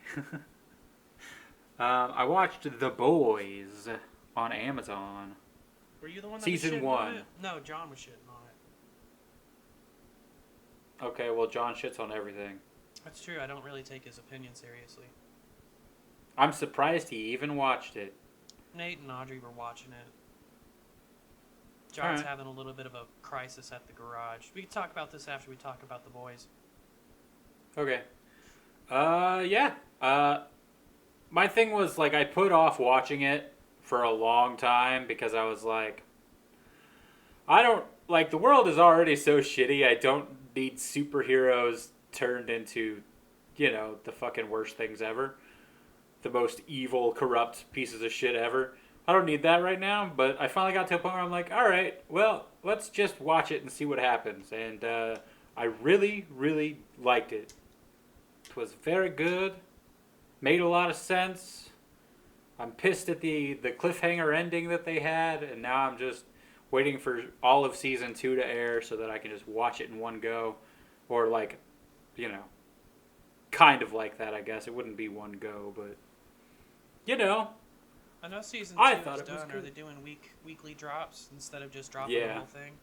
I watched The Boys on Amazon. Were you the one that Season was shitting 1. on it? No, John was shitting on it. Okay, well, John shits on everything. That's true. I don't really take his opinion seriously. I'm surprised he even watched it. Nate and Audrey were watching it. John's Alright. having a little bit of a crisis at the garage. We can talk about this after we talk about The Boys. Okay. Yeah. My thing was, I put off watching it for a long time because I was like, I don't, the world is already so shitty, I don't need superheroes turned into, the fucking worst things ever. The most evil, corrupt pieces of shit ever. I don't need that right now, but I finally got to a point where I'm like, alright, well, let's just watch it and see what happens. And I really, really liked it. It was very good. Made a lot of sense. I'm pissed at the cliffhanger ending that they had, and now I'm just waiting for all of Season 2 to air so that I can just watch it in one go. Or, kind of like that, I guess. It wouldn't be one go, but, I know Season 2 I is thought it was done. Are good. they doing weekly drops instead of just dropping the whole thing?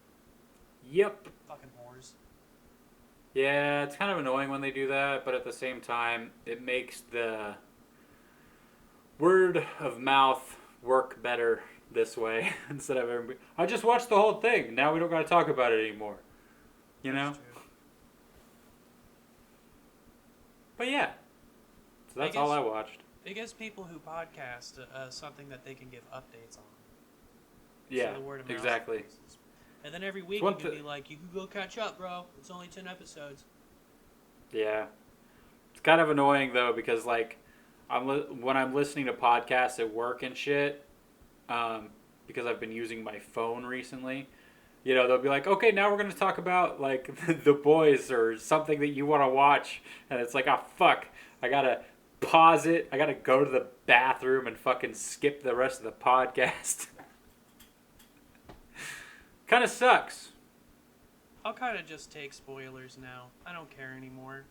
Yep. Fucking whores. Yeah, it's kind of annoying when they do that, but at the same time, it makes the word of mouth work better this way instead of everybody. I just watched the whole thing. Now we don't got to talk about it anymore. You know? That's true. But yeah. So that's all I watched. It gives people who podcast something that they can give updates on. Yeah, So the word of mouth. exactly. And then every week One you can be like, you can go catch up, bro. It's only 10 episodes. Yeah. It's kind of annoying though because like when I'm listening to podcasts at work and shit, because I've been using my phone recently, you know, they'll be like, okay, now we're going to talk about like The Boys or something that you want to watch, and it's like, oh fuck, I gotta pause it, I gotta go to the bathroom and fucking skip the rest of the podcast. Kind of sucks. I'll kind of just take spoilers now. I don't care anymore.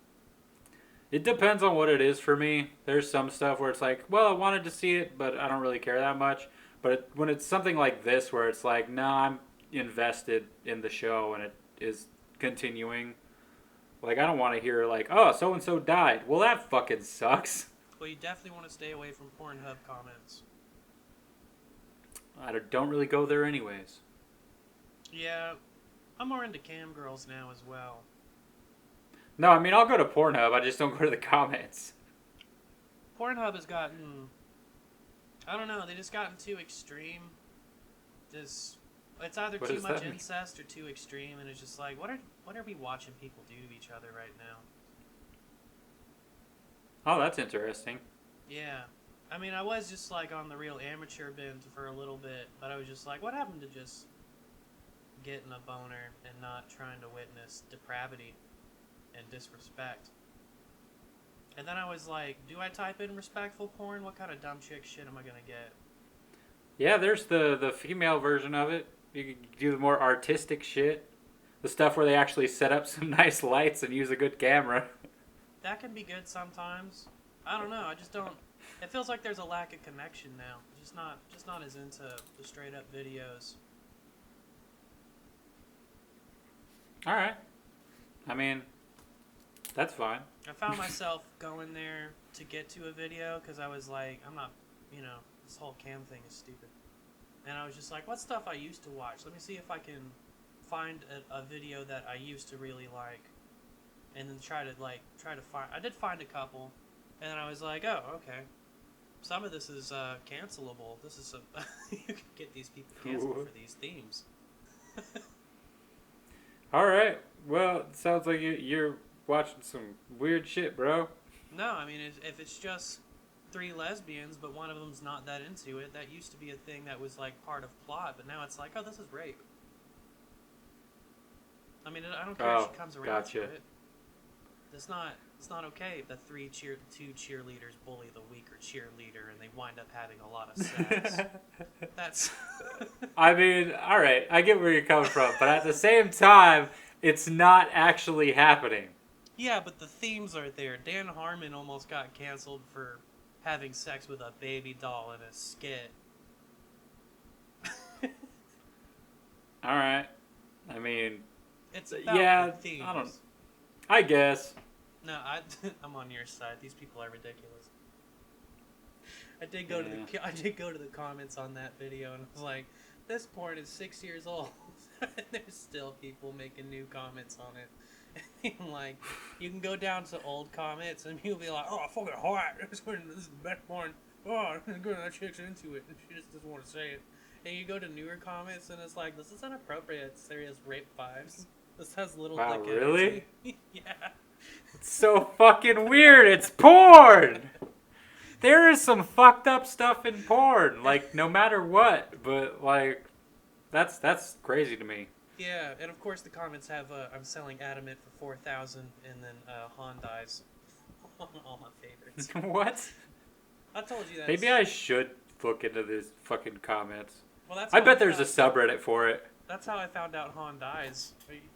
It depends on what it is for me. There's some stuff where it's like, well, I wanted to see it, but I don't really care that much. But when it's something like this, where it's like, nah, I'm invested in the show and it is continuing. Like, I don't want to hear like, oh, so and so died. Well, that fucking sucks. Well, you definitely want to stay away from Pornhub comments. I don't really go there anyways. Yeah, I'm more into cam girls now as well. No, I mean, I'll go to Pornhub. I just don't go to the comments. Pornhub has gotten, I don't know, they just gotten too extreme. It's either What too does much that mean? incest or too extreme, and it's just like, what are we watching people do to each other right now? Oh, that's interesting. Yeah. I mean, I was just like on the real amateur bent for a little bit, but I was just like, what happened to just getting a boner and not trying to witness depravity and disrespect? And then I was like, do I type in respectful porn? What kind of dumb chick shit am I gonna get? Yeah, there's the female version of it. You can do the more artistic shit. The stuff where they actually set up some nice lights and use a good camera. That can be good sometimes. I don't know. I just don't. It feels like there's a lack of connection now. Just not as into the straight up videos. All right. I mean, that's fine. I found myself going there to get to a video because I was like, I'm not, this whole cam thing is stupid. And I was just like, what stuff I used to watch? Let me see if I can find a video that I used to really like, and then try to find. I did find a couple, and then I was like, oh, okay. Some of this is cancelable. This is you can get these people canceled for these themes. All right. Well, it sounds like you're watching some weird shit, bro. No, I mean, if it's just 3 lesbians, but one of them's not that into it, that used to be a thing that was like part of plot, but now it's like, oh, this is rape. I mean, I don't care if she comes around to it. It's not okay if the 2 cheerleaders bully the weaker cheerleader and they wind up having a lot of sex. That's. I mean, all right, I get where you're coming from, but at the same time, it's not actually happening. Yeah, but the themes are there. Dan Harmon almost got canceled for having sex with a baby doll in a skit. All right. I mean, it's about the themes. I guess. No, I'm on your side. These people are ridiculous. I did go to the comments on that video and I was like, this porn is 6 years old. And there's still people making new comments on it. And like, you can go down to old comments and people be like, oh, fucking hot. This is the best porn. Oh, that chick's into it. And she just doesn't want to say it. And you go to newer comments and it's like, this is inappropriate, serious rape vibes. This has little wow, dick really? energy. Yeah. It's so fucking weird. It's porn. There is some fucked up stuff in porn, like no matter what. But like, that's crazy to me. Yeah, and of course the comments have I'm selling Adamant for $4,000, and then Honda's. All my favorites. What? I told you that. Maybe I should look into these fucking comments. Well, that's. I bet there's a subreddit for it. That's how I found out Honda's.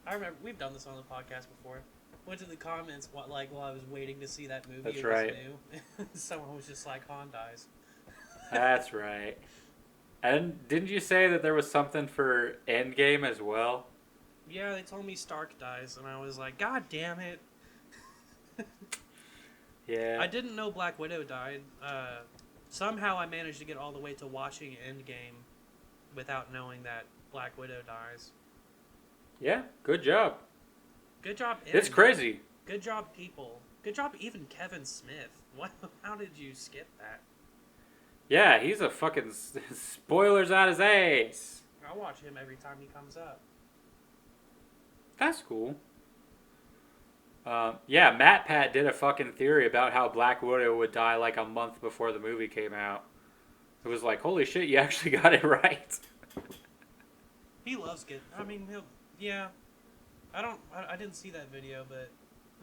I remember we've done this on the podcast before. Went to the comments while I was waiting to see that movie. That's it right. Was new. Someone was just like Honda's. That's right. And didn't you say that there was something for Endgame as well? Yeah, they told me Stark dies, and I was like, God damn it. Yeah. I didn't know Black Widow died. Somehow I managed to get all the way to watching Endgame without knowing that Black Widow dies. Yeah, good job. Good job. It's crazy. Good job, people. Good job, even Kevin Smith. What? How did you skip that? Yeah, he's a fucking spoilers out his ass. I watch him every time he comes up. That's cool. Yeah, Matt Pat did a fucking theory about how Black Widow would die like a month before the movie came out. It was like, holy shit, you actually got it right. He loves getting... I mean, yeah. I didn't see that video, but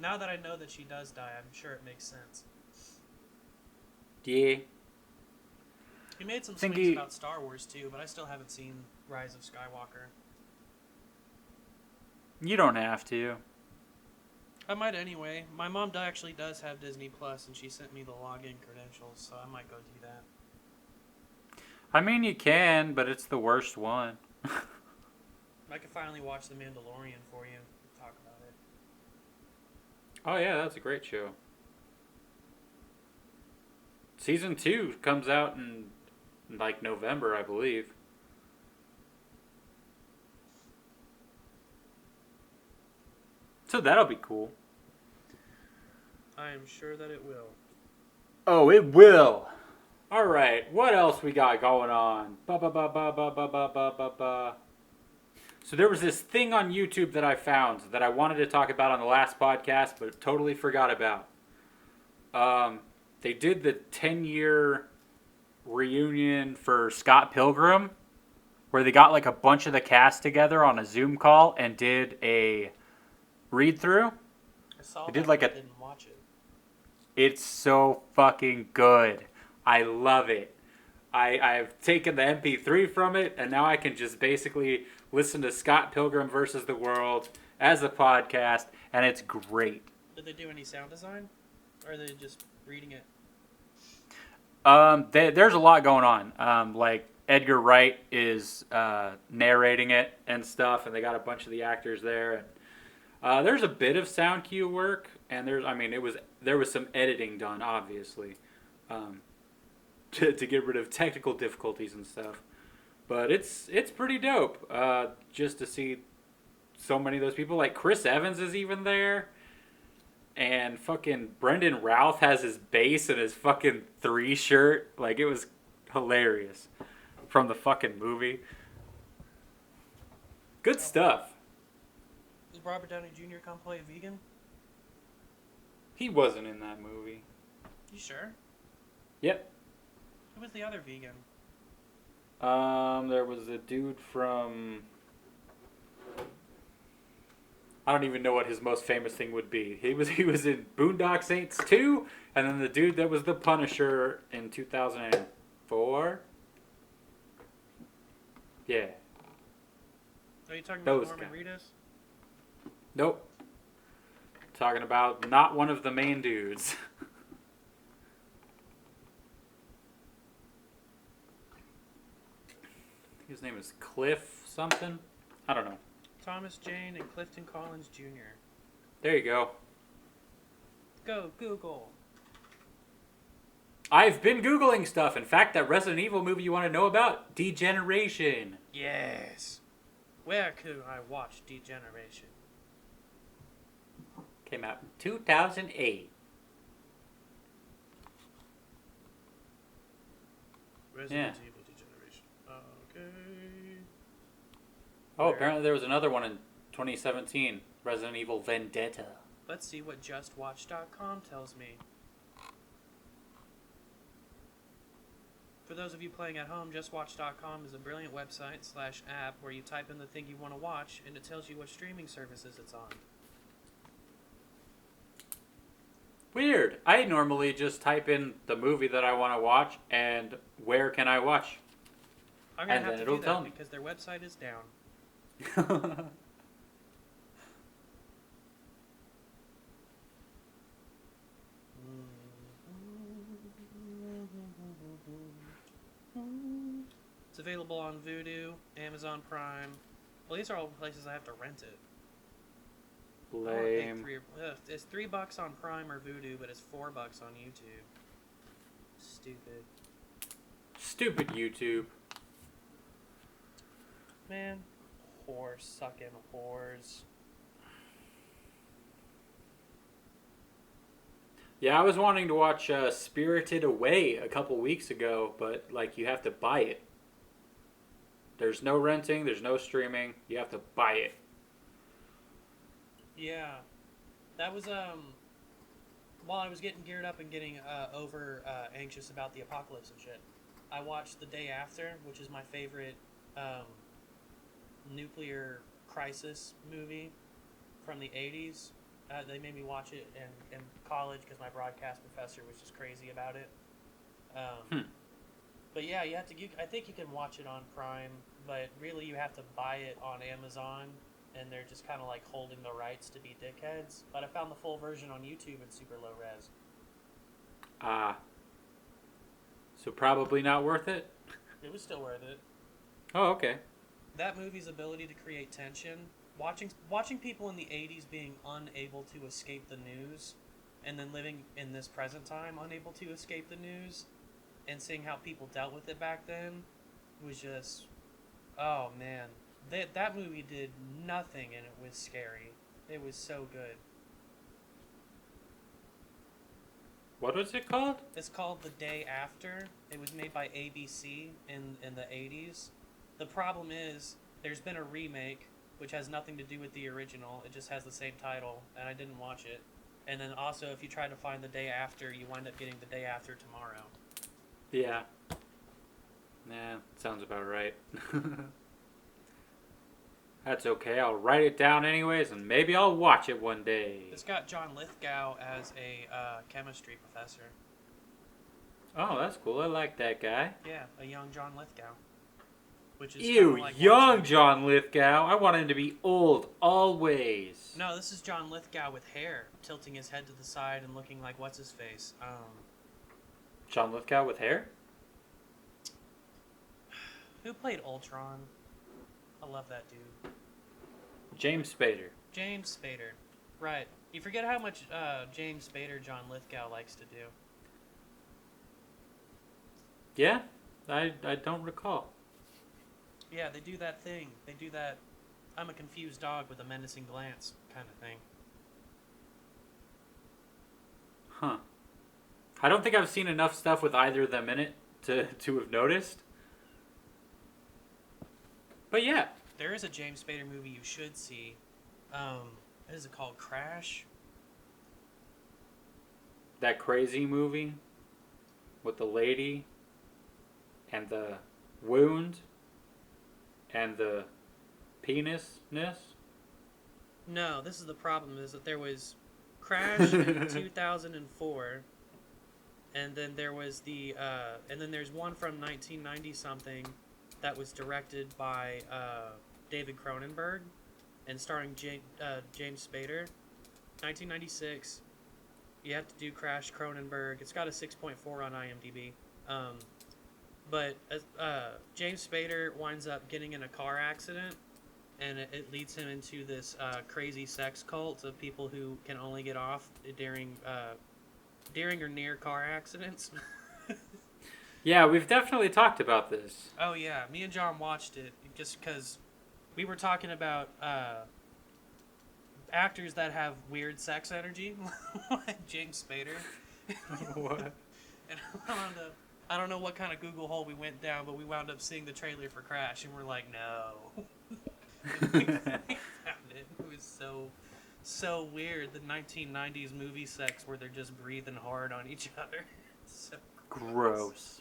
now that I know that she does die, I'm sure it makes sense. Yeah. He made some swings about Star Wars, too, but I still haven't seen Rise of Skywalker. You don't have to. I might anyway. My mom actually does have Disney Plus, and she sent me the login credentials, so I might go do that. I mean, you can, but it's the worst one. I could finally watch The Mandalorian for you and talk about it. Oh, yeah, that's a great show. Season 2 comes out in, like, November, I believe. So that'll be cool. I am sure that it will. Oh, it will. All right, what else we got going on? So there was this thing on YouTube that I found that I wanted to talk about on the last podcast, but totally forgot about. They did the 10-year reunion for Scott Pilgrim, where they got like a bunch of the cast together on a Zoom call and did a read-through. I saw they that, did like but I didn't watch it. It's so fucking good. I love it. I've taken the MP3 from it, and now I can just basically listen to Scott Pilgrim versus the World as a podcast, and it's great. Did they do any sound design? Or are they just reading it? There's a lot going on. Like, Edgar Wright is narrating it and stuff, and they got a bunch of the actors there. And there's a bit of sound cue work, and there was some editing done, obviously, to get rid of technical difficulties and stuff. But it's pretty dope, just to see so many of those people. Like, Chris Evans is even there, and fucking Brendan Routh has his bass and his fucking 3 shirt. Like, it was hilarious from the fucking movie. Good stuff. Did Robert Downey Jr. come play a vegan? He wasn't in that movie. You sure? Yep. Who was the other vegan? There was a dude from... I don't even know what his most famous thing would be. He was in Boondock Saints 2, and then the dude that was the Punisher in 2004. Yeah. Are you talking about Those Norman guys. Reedus? Nope. Talking about not one of the main dudes. His name is Cliff something. I don't know. Thomas Jane and Clifton Collins Jr. There you go. Go Google. I've been Googling stuff. In fact, that Resident Evil movie you want to know about? Degeneration. Yes. Where could I watch Degeneration? Came out in 2008. Resident Evil Degeneration. Okay. Oh, apparently there was another one in 2017. Resident Evil Vendetta. Let's see what JustWatch.com tells me. For those of you playing at home, JustWatch.com is a brilliant website/app where you type in the thing you want to watch and it tells you what streaming services it's on. Weird. I normally just type in the movie that I want to watch and where can I watch. I'm going to have to do that because their website is down. It's available on Vudu, Amazon Prime. Well, these are all places I have to rent it. Lame. It's $3 on Prime or Vudu, but it's $4 on YouTube. Stupid. Stupid YouTube. Man, whore sucking whores. Yeah, I was wanting to watch Spirited Away a couple weeks ago, but like you have to buy it. There's no renting. There's no streaming. You have to buy it. Yeah, that was while I was getting geared up and getting over anxious about the apocalypse and shit. I watched The Day After, which is my favorite nuclear crisis movie from the 80s. They made me watch it in college because my broadcast professor was just crazy about it. But yeah, you have to. I think you can watch it on Prime, but really you have to buy it on Amazon, and they're just kind of like holding the rights to be dickheads. But I found the full version on YouTube in super low res. So probably not worth it? It was still worth it. Oh, okay. That movie's ability to create tension, watching people in the 80s being unable to escape the news, and then living in this present time unable to escape the news, and seeing how people dealt with it back then, was just, oh man. That movie did nothing and it was scary. It was so good. What was it called? It's called The Day After. It was made by ABC in the 80s. The problem is, there's been a remake, which has nothing to do with the original. It just has the same title, and I didn't watch it. And then also, if you try to find The Day After, you wind up getting The Day After Tomorrow. Yeah. Nah, sounds about right. That's okay. I'll write it down anyways, and maybe I'll watch it one day. It's got John Lithgow as a chemistry professor. Oh, that's cool. I like that guy. Yeah, a young John Lithgow. Which is Ew, like young John Lithgow. I want him to be old always. No, this is John Lithgow with hair, tilting his head to the side and looking like what's his face. John Lithgow with hair? Who played Ultron? I love that dude. James Spader. James Spader. Right. You forget how much James Spader John Lithgow likes to do. Yeah? I don't recall. Yeah, they do that thing. They do that I'm a confused dog with a menacing glance kind of thing. Huh. I don't think I've seen enough stuff with either of them in it to have noticed. But yeah. There is a James Spader movie you should see. What is it called? Crash? That crazy movie with the lady and the wound and the penisness? No, this is the problem, is that there was Crash in 2004, and then there was and then there's one from 1990 something that was directed by David Cronenberg and starring James Spader. 1996. You have to do Crash Cronenberg. It's got a 6.4 on IMDb. But James Spader winds up getting in a car accident, and it leads him into this crazy sex cult of people who can only get off during or near car accidents. Yeah, we've definitely talked about this. Oh yeah, me and John watched it just because we were talking about actors that have weird sex energy, like James Spader. What? And I don't know what kind of Google hole we went down, but we wound up seeing the trailer for Crash, and we're like, no. We found it. It was so weird. The 1990s movie sex where they're just breathing hard on each other. It's so gross.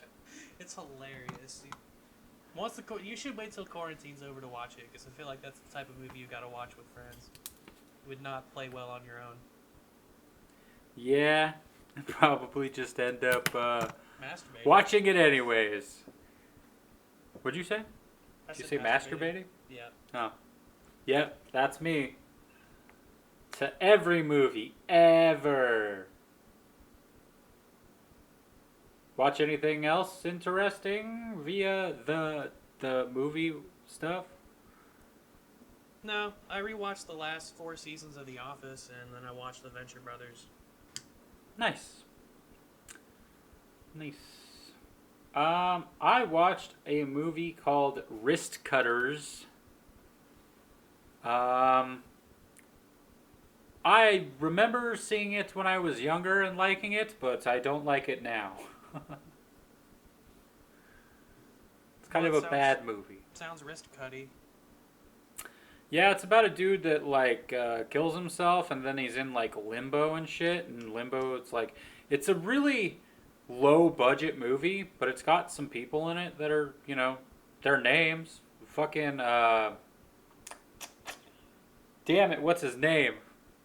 It's hilarious. You should wait till quarantine's over to watch it, because I feel like that's the type of movie you gotta watch with friends. It would not play well on your own. Yeah, probably just end up Masturbating. watching it anyways. What'd you say? Did you say masturbating? Yeah. Oh. Yep, that's me. To every movie ever. Watch anything else interesting via the movie stuff? No, I rewatched the last 4 seasons of The Office, and then I watched The Venture Brothers. Nice. I watched a movie called Wrist Cutters. I remember seeing it when I was younger and liking it, but I don't like it now. It's kind of a bad movie. Sounds wrist-cutty. Yeah, it's about a dude that like kills himself and then he's in like limbo and shit. And limbo, it's a really low budget movie, but it's got some people in it that are their names. Fucking damn it, what's his name?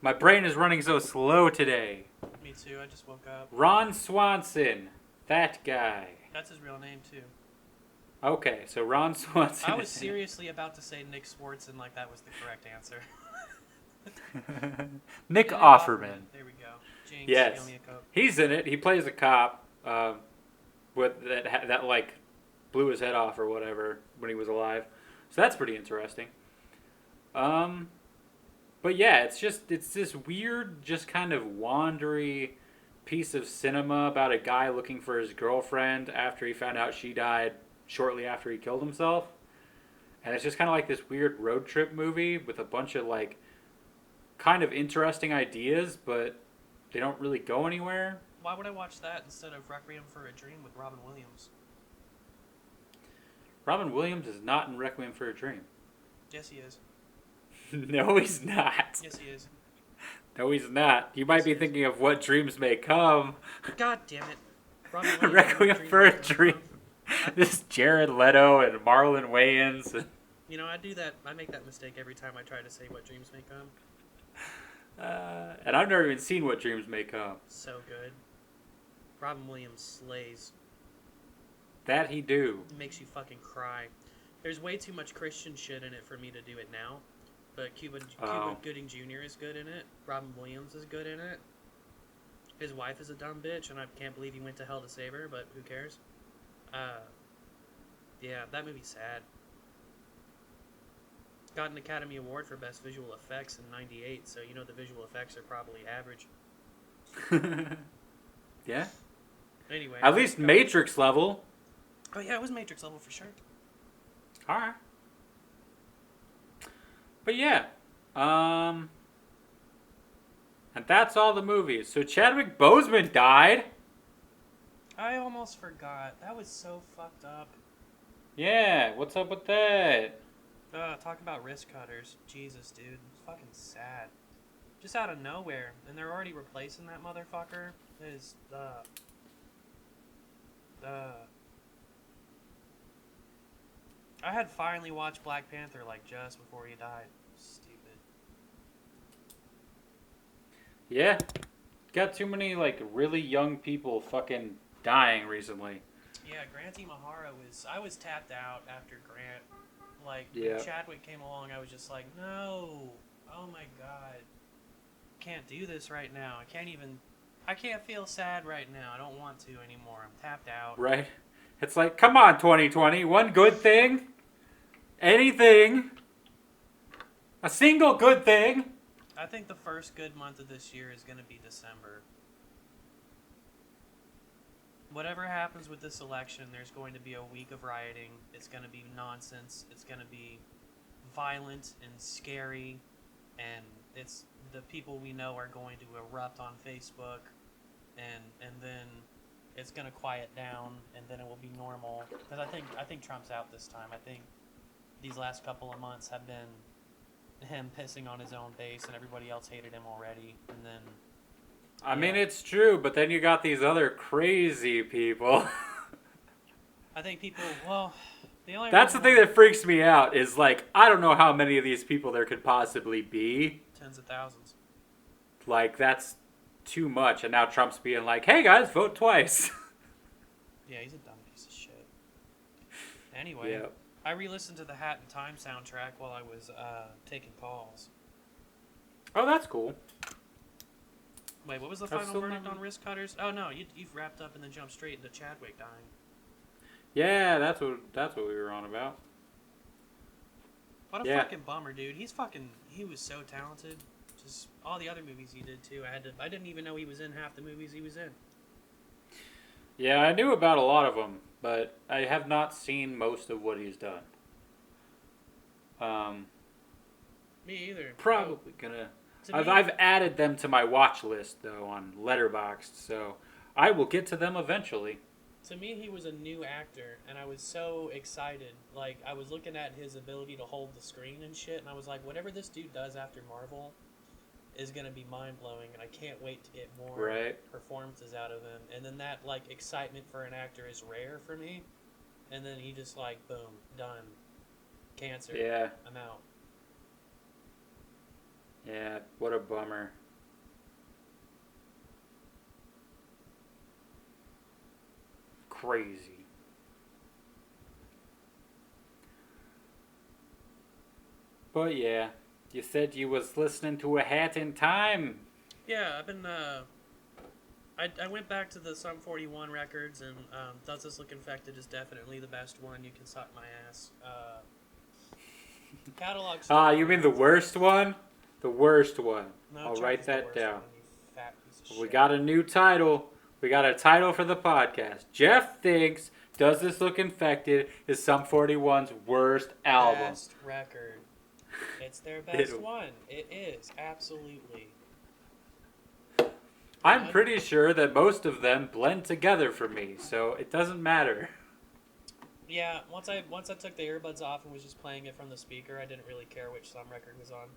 My brain is running so slow today. Me too. I just woke up. Ron Swanson, that guy. That's his real name too. Okay, so Ron Swanson. I was seriously about to say Nick Swartzen like that was the correct answer. Nick Offerman. There we go. Jinx, yes, give me a Coke. he's in it. He plays a cop with that like blew his head off or whatever when he was alive. So that's pretty interesting. But yeah, it's this weird, just kind of wandery piece of cinema about a guy looking for his girlfriend after he found out she died shortly after he killed himself. And it's just kind of like this weird road trip movie with a bunch of like kind of interesting ideas, but they don't really go anywhere. Why would I watch that instead of Requiem for a Dream with Robin Williams? Robin Williams is not in Requiem for a Dream. Yes, he is. No, he's not. Yes, he is. No, he's not. You might be thinking of What Dreams May Come. God damn it. Robin Williams Requiem for a Dream. This is Jared Leto and Marlon Wayans. You know, I do that. I make that mistake every time I try to say What Dreams May Come. And I've never even seen What Dreams May Come. So good. Robin Williams slays. That he do. It makes you fucking cry. There's way too much Christian shit in it for me to do it now. But Cuba Gooding Jr. is good in it. Robin Williams is good in it. His wife is a dumb bitch, and I can't believe he went to hell to save her, but who cares? Yeah, that movie's sad. Got an Academy Award for Best Visual Effects in '98, so you know the visual effects are probably average. Yeah. Anyway. At least Matrix level. Oh yeah, it was Matrix level for sure. Alright. But yeah. And that's all the movies. So Chadwick Boseman died. I almost forgot. That was so fucked up. Yeah, what's up with that? Talk about wrist cutters. Jesus, dude. It's fucking sad. Just out of nowhere. And they're already replacing that motherfucker. I had finally watched Black Panther, like, just before he died. Stupid. Yeah. Got too many, like, really young people fucking dying recently. Yeah, Grant Imahara I was tapped out after Grant. Like, yeah. When Chadwick came along, I was just like, no. Oh my god. Can't do this right now. I can't feel sad right now. I don't want to anymore. I'm tapped out. Right. It's like, come on, 2020. One good thing. Anything. A single good thing. I think the first good month of this year is going to be December. Whatever happens with this election, there's going to be a week of rioting. It's going to be nonsense. It's going to be violent and scary. And it's the people we know are going to erupt on Facebook. And then it's going to quiet down. And then it will be normal. Because I think Trump's out this time. I think these last couple of months have been him pissing on his own base. And everybody else hated him already. And then... I mean, it's true, but then you got these other crazy people. I think people, well, the only That's the thing that freaks me out is, like, I don't know how many of these people there could possibly be. Tens of thousands. Like, that's too much, and now Trump's being like, hey guys, vote twice. Yeah, he's a dumb piece of shit. Anyway, yeah. I re-listened to the Hat in Time soundtrack while I was taking calls. Oh, that's cool. Wait, what was the final verdict on wrist cutters? Oh no, you've wrapped up and then jumped straight into Chadwick dying. Yeah, that's what we were on about. What a fucking bummer, dude. He was so talented. Just all the other movies he did too. I didn't even know he was in half the movies he was in. Yeah, I knew about a lot of them, but I have not seen most of what he's done. Me either. Probably gonna. I've added them to my watch list though on Letterboxd, so I will get to them eventually. To me, he was a new actor, and I was so excited. Like, I was looking at his ability to hold the screen and shit, and I was like, whatever this dude does after Marvel is going to be mind-blowing, and I can't wait to get more performances out of him. And then that, like, excitement for an actor is rare for me. And then he just, like, boom, done. Cancer. Yeah. I'm out. Yeah, what a bummer. Crazy. But yeah, you said you was listening to A Hat in Time. Yeah, I've been, I went back to the Sum 41 records, and Does This Look Infected is definitely the best one. You can suck my ass. Catalog. You mean the worst one? The worst one. No, I'll Chuck write is the that worst down. one, you fat piece of We shit. got a new title. We got a title for the podcast. Jeff thinks Does This Look Infected is Sum 41's worst album. Best record. It's their best one. It is, absolutely. I'm pretty sure that most of them blend together for me, so it doesn't matter. Yeah, once I took the earbuds off and was just playing it from the speaker, I didn't really care which Sum record was on.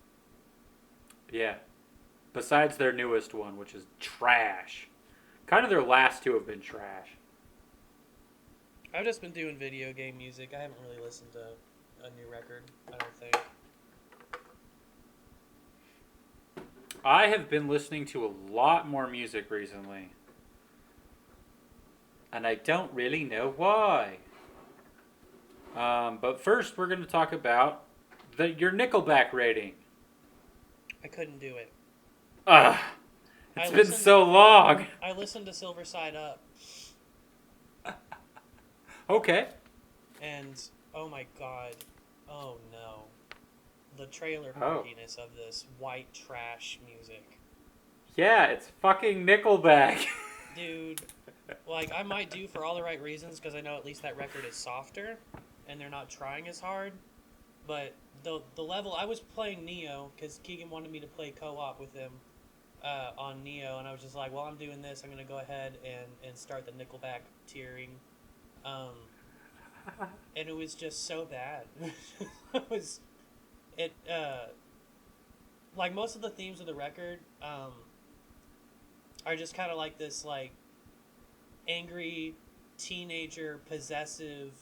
Yeah. Besides their newest one, which is trash. Kind of their last two have been trash. I've just been doing video game music. I haven't really listened to a new record, I don't think. I have been listening to a lot more music recently. And I don't really know why. But first, we're going to talk about your Nickelback rating. I couldn't do it. It's been so long. I listened to Silver Side Up. Okay. And, oh my god. Oh no. The trailer parkiness of this white trash music. Yeah, it's fucking Nickelback. Dude, like, I might do for all the right reasons, because I know at least that record is softer, and they're not trying as hard. But the level, I was playing Neo, because Keegan wanted me to play co-op with him on Neo, and I was just like, well, I'm doing this, I'm going to go ahead and start the Nickelback tiering. And it was just so bad. Like, most of the themes of the record are just kind of like this, like, angry teenager, possessive,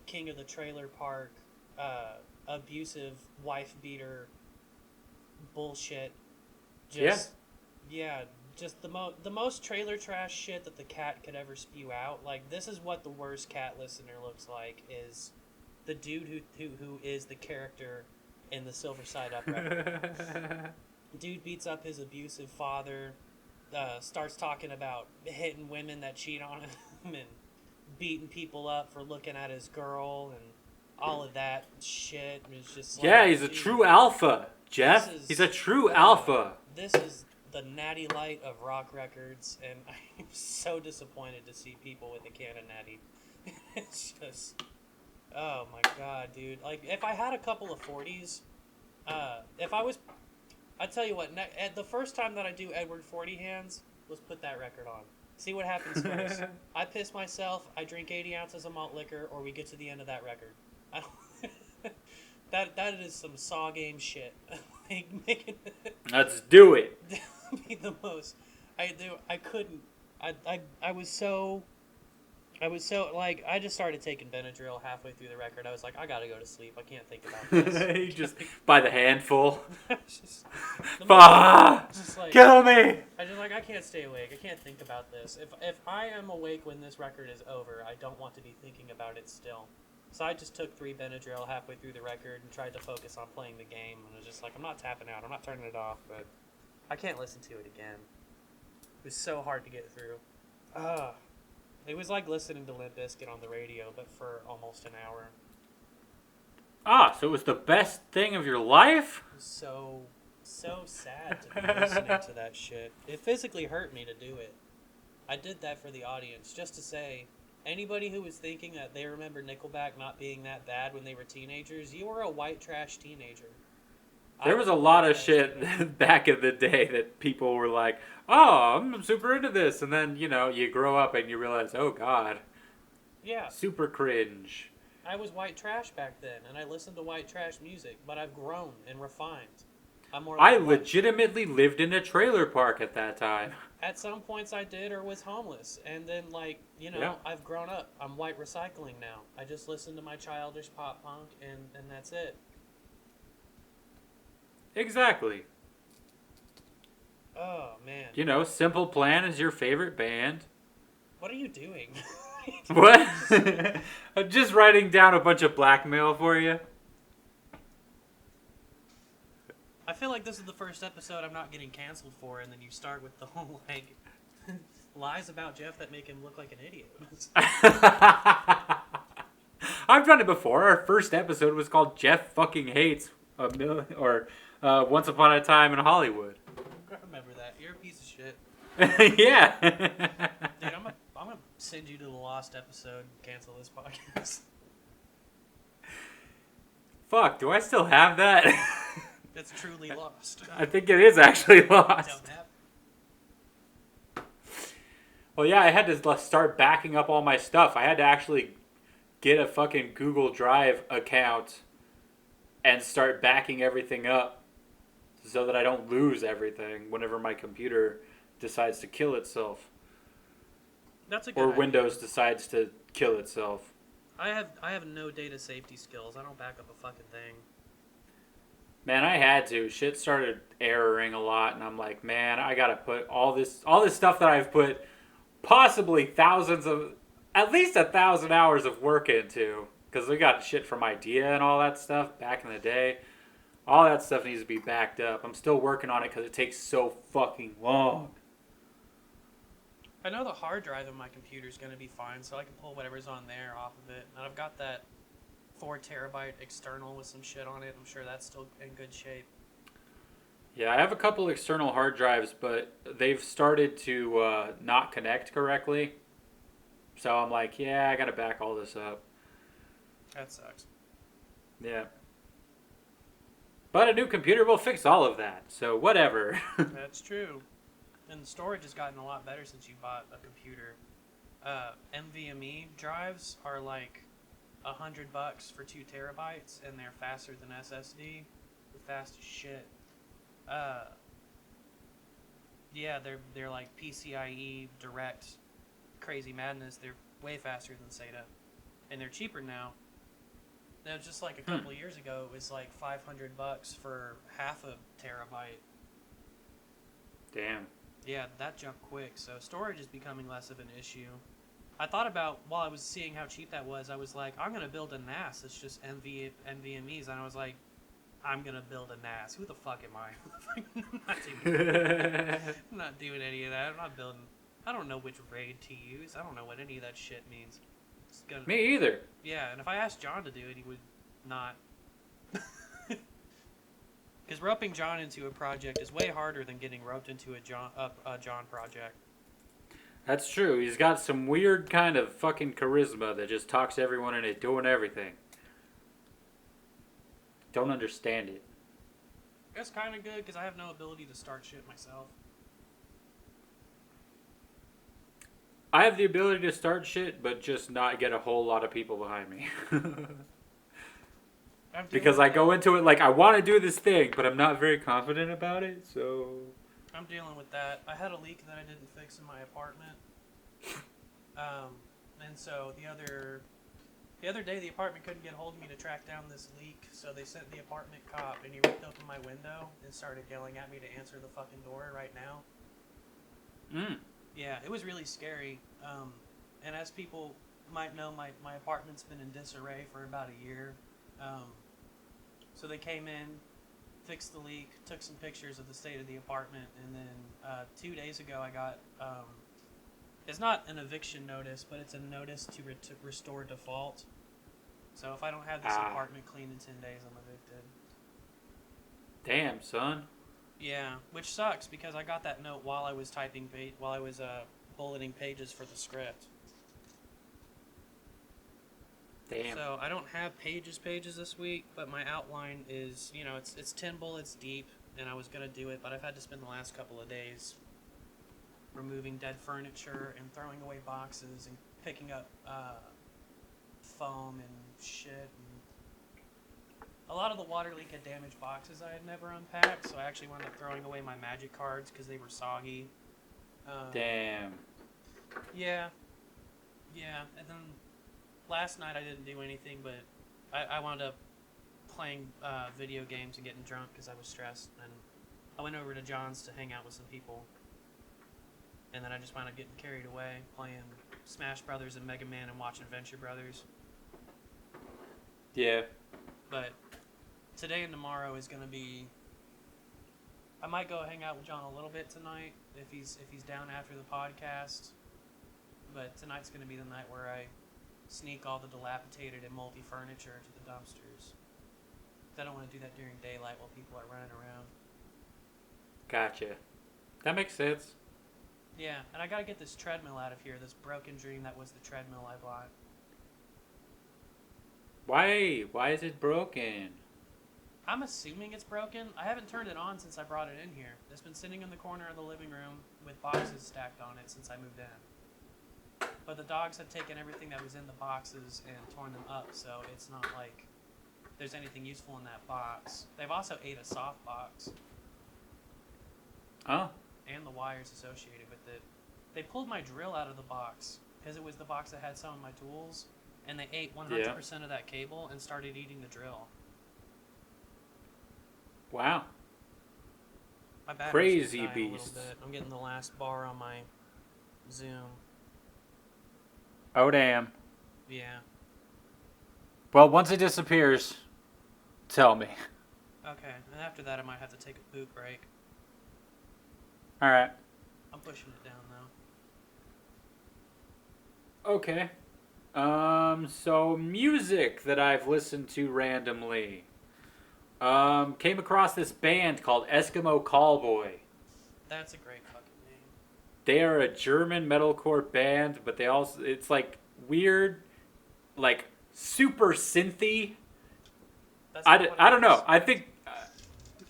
king of the trailer park, abusive wife beater bullshit. Just the most trailer trash shit that the cat could ever spew out. Like, this is what the worst cat listener looks like, is the dude who is the character in the Silver Side Up record. Dude beats up his abusive father, starts talking about hitting women that cheat on him and beating people up for looking at his girl and all of that shit. It's just like, he's a true alpha, Jeff. He's a true alpha. This is the Natty Light of rock records, and I'm so disappointed to see people with a can of Natty. It's just, oh my god, dude. Like, if I had a couple of 40s, I tell you what, the first time that I do Edward 40 hands, let's put that record on. See what happens first. I piss myself, I drink 80 ounces of malt liquor, or we get to the end of that record. I don't, that is some Saw game shit. Like, making Let's do it. That would be the most. I couldn't. I was so, like, I just started taking Benadryl halfway through the record. I was like, I gotta go to sleep. I can't think about this. You just by the handful. Just like, kill me. I can't stay awake. I can't think about this. If I am awake when this record is over, I don't want to be thinking about it still. So I just took 3 Benadryl halfway through the record and tried to focus on playing the game. And I was just like, I'm not tapping out. I'm not turning it off. But I can't listen to it again. It was so hard to get through. It was like listening to Limp Bizkit on the radio, but for almost an hour. So it was the best thing of your life? It was so sad to be listening to that shit. It physically hurt me to do it. I did that for the audience, just to say, anybody who was thinking that they remember Nickelback not being that bad when they were teenagers, you were a white trash teenager. There was a lot of shit back in the day that people were like, oh, I'm super into this. And then, you grow up and you realize, oh, God. Yeah. Super cringe. I was white trash back then, and I listened to white trash music, but I've grown and refined. I legitimately lived in a trailer park at that time. At some points I did or was homeless, and then I've grown up. I'm white recycling now. I just listen to my childish pop punk, and that's it. Exactly. Oh, man. Simple Plan is your favorite band. What are you doing? What? I'm just writing down a bunch of blackmail for you. I feel like this is the first episode I'm not getting canceled for, and then you start with the whole, lies about Jeff that make him look like an idiot. I've done it before. Our first episode was called Jeff Fucking Hates Once Upon a Time in Hollywood. I remember that. You're a piece of shit. Yeah. Dude, I'm gonna send you to the lost episode and cancel this podcast. Fuck, do I still have that? It's truly lost. I think it is actually lost. Don't have it. Well, yeah, I had to start backing up all my stuff. I had to actually get a fucking Google Drive account and start backing everything up so that I don't lose everything whenever my computer decides to kill itself. That's a good Or idea. Windows decides to kill itself. I have no data safety skills. I don't back up a fucking thing. Man, I had to. Shit started erroring a lot, and I'm like, man, I gotta put all this stuff that I've put possibly at least 1,000 hours of work into, because we got shit from Idea and all that stuff back in the day. All that stuff needs to be backed up. I'm still working on it because it takes so fucking long. I know the hard drive in my computer is going to be fine, so I can pull whatever's on there off of it. And I've got that 4 terabyte external with some shit on it. I'm sure that's still in good shape. Yeah, I have a couple external hard drives, but they've started to not connect correctly. So I'm like, yeah, I gotta back all this up. That sucks. Yeah. But a new computer will fix all of that, so whatever. That's true. And the storage has gotten a lot better since you bought a computer. NVMe drives are like $100 for 2 terabytes, and they're faster than SSD. They're fast as shit. Yeah, they're like PCIe direct crazy madness. They're way faster than SATA, and they're cheaper now. Now, just like a couple of years ago, it was like $500 for half a terabyte. Damn. Yeah, that jumped quick. So storage is becoming less of an issue. I thought about, while I was seeing how cheap that was, I was like, I'm going to build a NAS that's just NVMEs. And I was like, I'm going to build a NAS. Who the fuck am I? I'm not doing any of that. I'm not building. I don't know which RAID to use. I don't know what any of that shit means. Me either. Yeah, and if I asked John to do it, he would not. Because roping John into a project is way harder than getting roped into a John project. That's true. He's got some weird kind of fucking charisma that just talks everyone into doing everything. Don't understand it. That's kind of good because I have no ability to start shit myself. I have the ability to start shit, but just not get a whole lot of people behind me. Because I go into it like, I want to do this thing, but I'm not very confident about it, so... I'm dealing with that. I had a leak that I didn't fix in my apartment. And so the other day, the apartment couldn't get a hold of me to track down this leak, so they sent the apartment cop, and he ripped open my window and started yelling at me to answer the fucking door right now. Yeah, it was really scary. And as people might know, my apartment's been in disarray for about a year. So they came in, fixed the leak, took some pictures of the state of the apartment, and then 2 days ago I got, it's not an eviction notice, but it's a notice to restore default. So if I don't have this apartment cleaned in 10 days, I'm evicted. Damn, son. Yeah, which sucks because I got that note while I was bulleting pages for the script. Damn. So I don't have pages this week, but my outline is, it's 10 bullets deep, and I was gonna do it, but I've had to spend the last couple of days removing dead furniture and throwing away boxes and picking up foam and shit. And a lot of the water leak had damaged boxes I had never unpacked, so I actually wound up throwing away my magic cards because they were soggy. Damn. Yeah. And then last night I didn't do anything, but I wound up playing video games and getting drunk because I was stressed. And I went over to John's to hang out with some people. And then I just wound up getting carried away, playing Smash Brothers and Mega Man and watching Venture Brothers. Yeah. But today and tomorrow is going to be... I might go hang out with John a little bit tonight if he's down after the podcast. But tonight's going to be the night where I sneak all the dilapidated and moldy furniture to the dumpsters. I don't want to do that during daylight while people are running around. Gotcha. That makes sense. Yeah, and I got to get this treadmill out of here, this broken dream that was the treadmill I bought. Why? Why is it broken? I'm assuming it's broken. I haven't turned it on since I brought it in here. It's been sitting in the corner of the living room with boxes stacked on it since I moved in. But the dogs have taken everything that was in the boxes and torn them up, so it's not like there's anything useful in that box. They've also ate a soft box. Oh. And the wires associated with it. They pulled my drill out of the box because it was the box that had some of my tools, and they ate 100% of that cable and started eating the drill. Wow. My battery's Crazy dying a little beast. bit. I'm getting the last bar on my Zoom. Oh, damn. Yeah. Well, once it disappears, tell me. Okay, and after that I might have to take a boot break. All right. I'm pushing it down though. Okay. So music that I've listened to randomly. Came across this band called Eskimo Callboy. That's a great fucking name. They are a German metalcore band, but they also, it's like weird, like super synthy. I don't know. I think,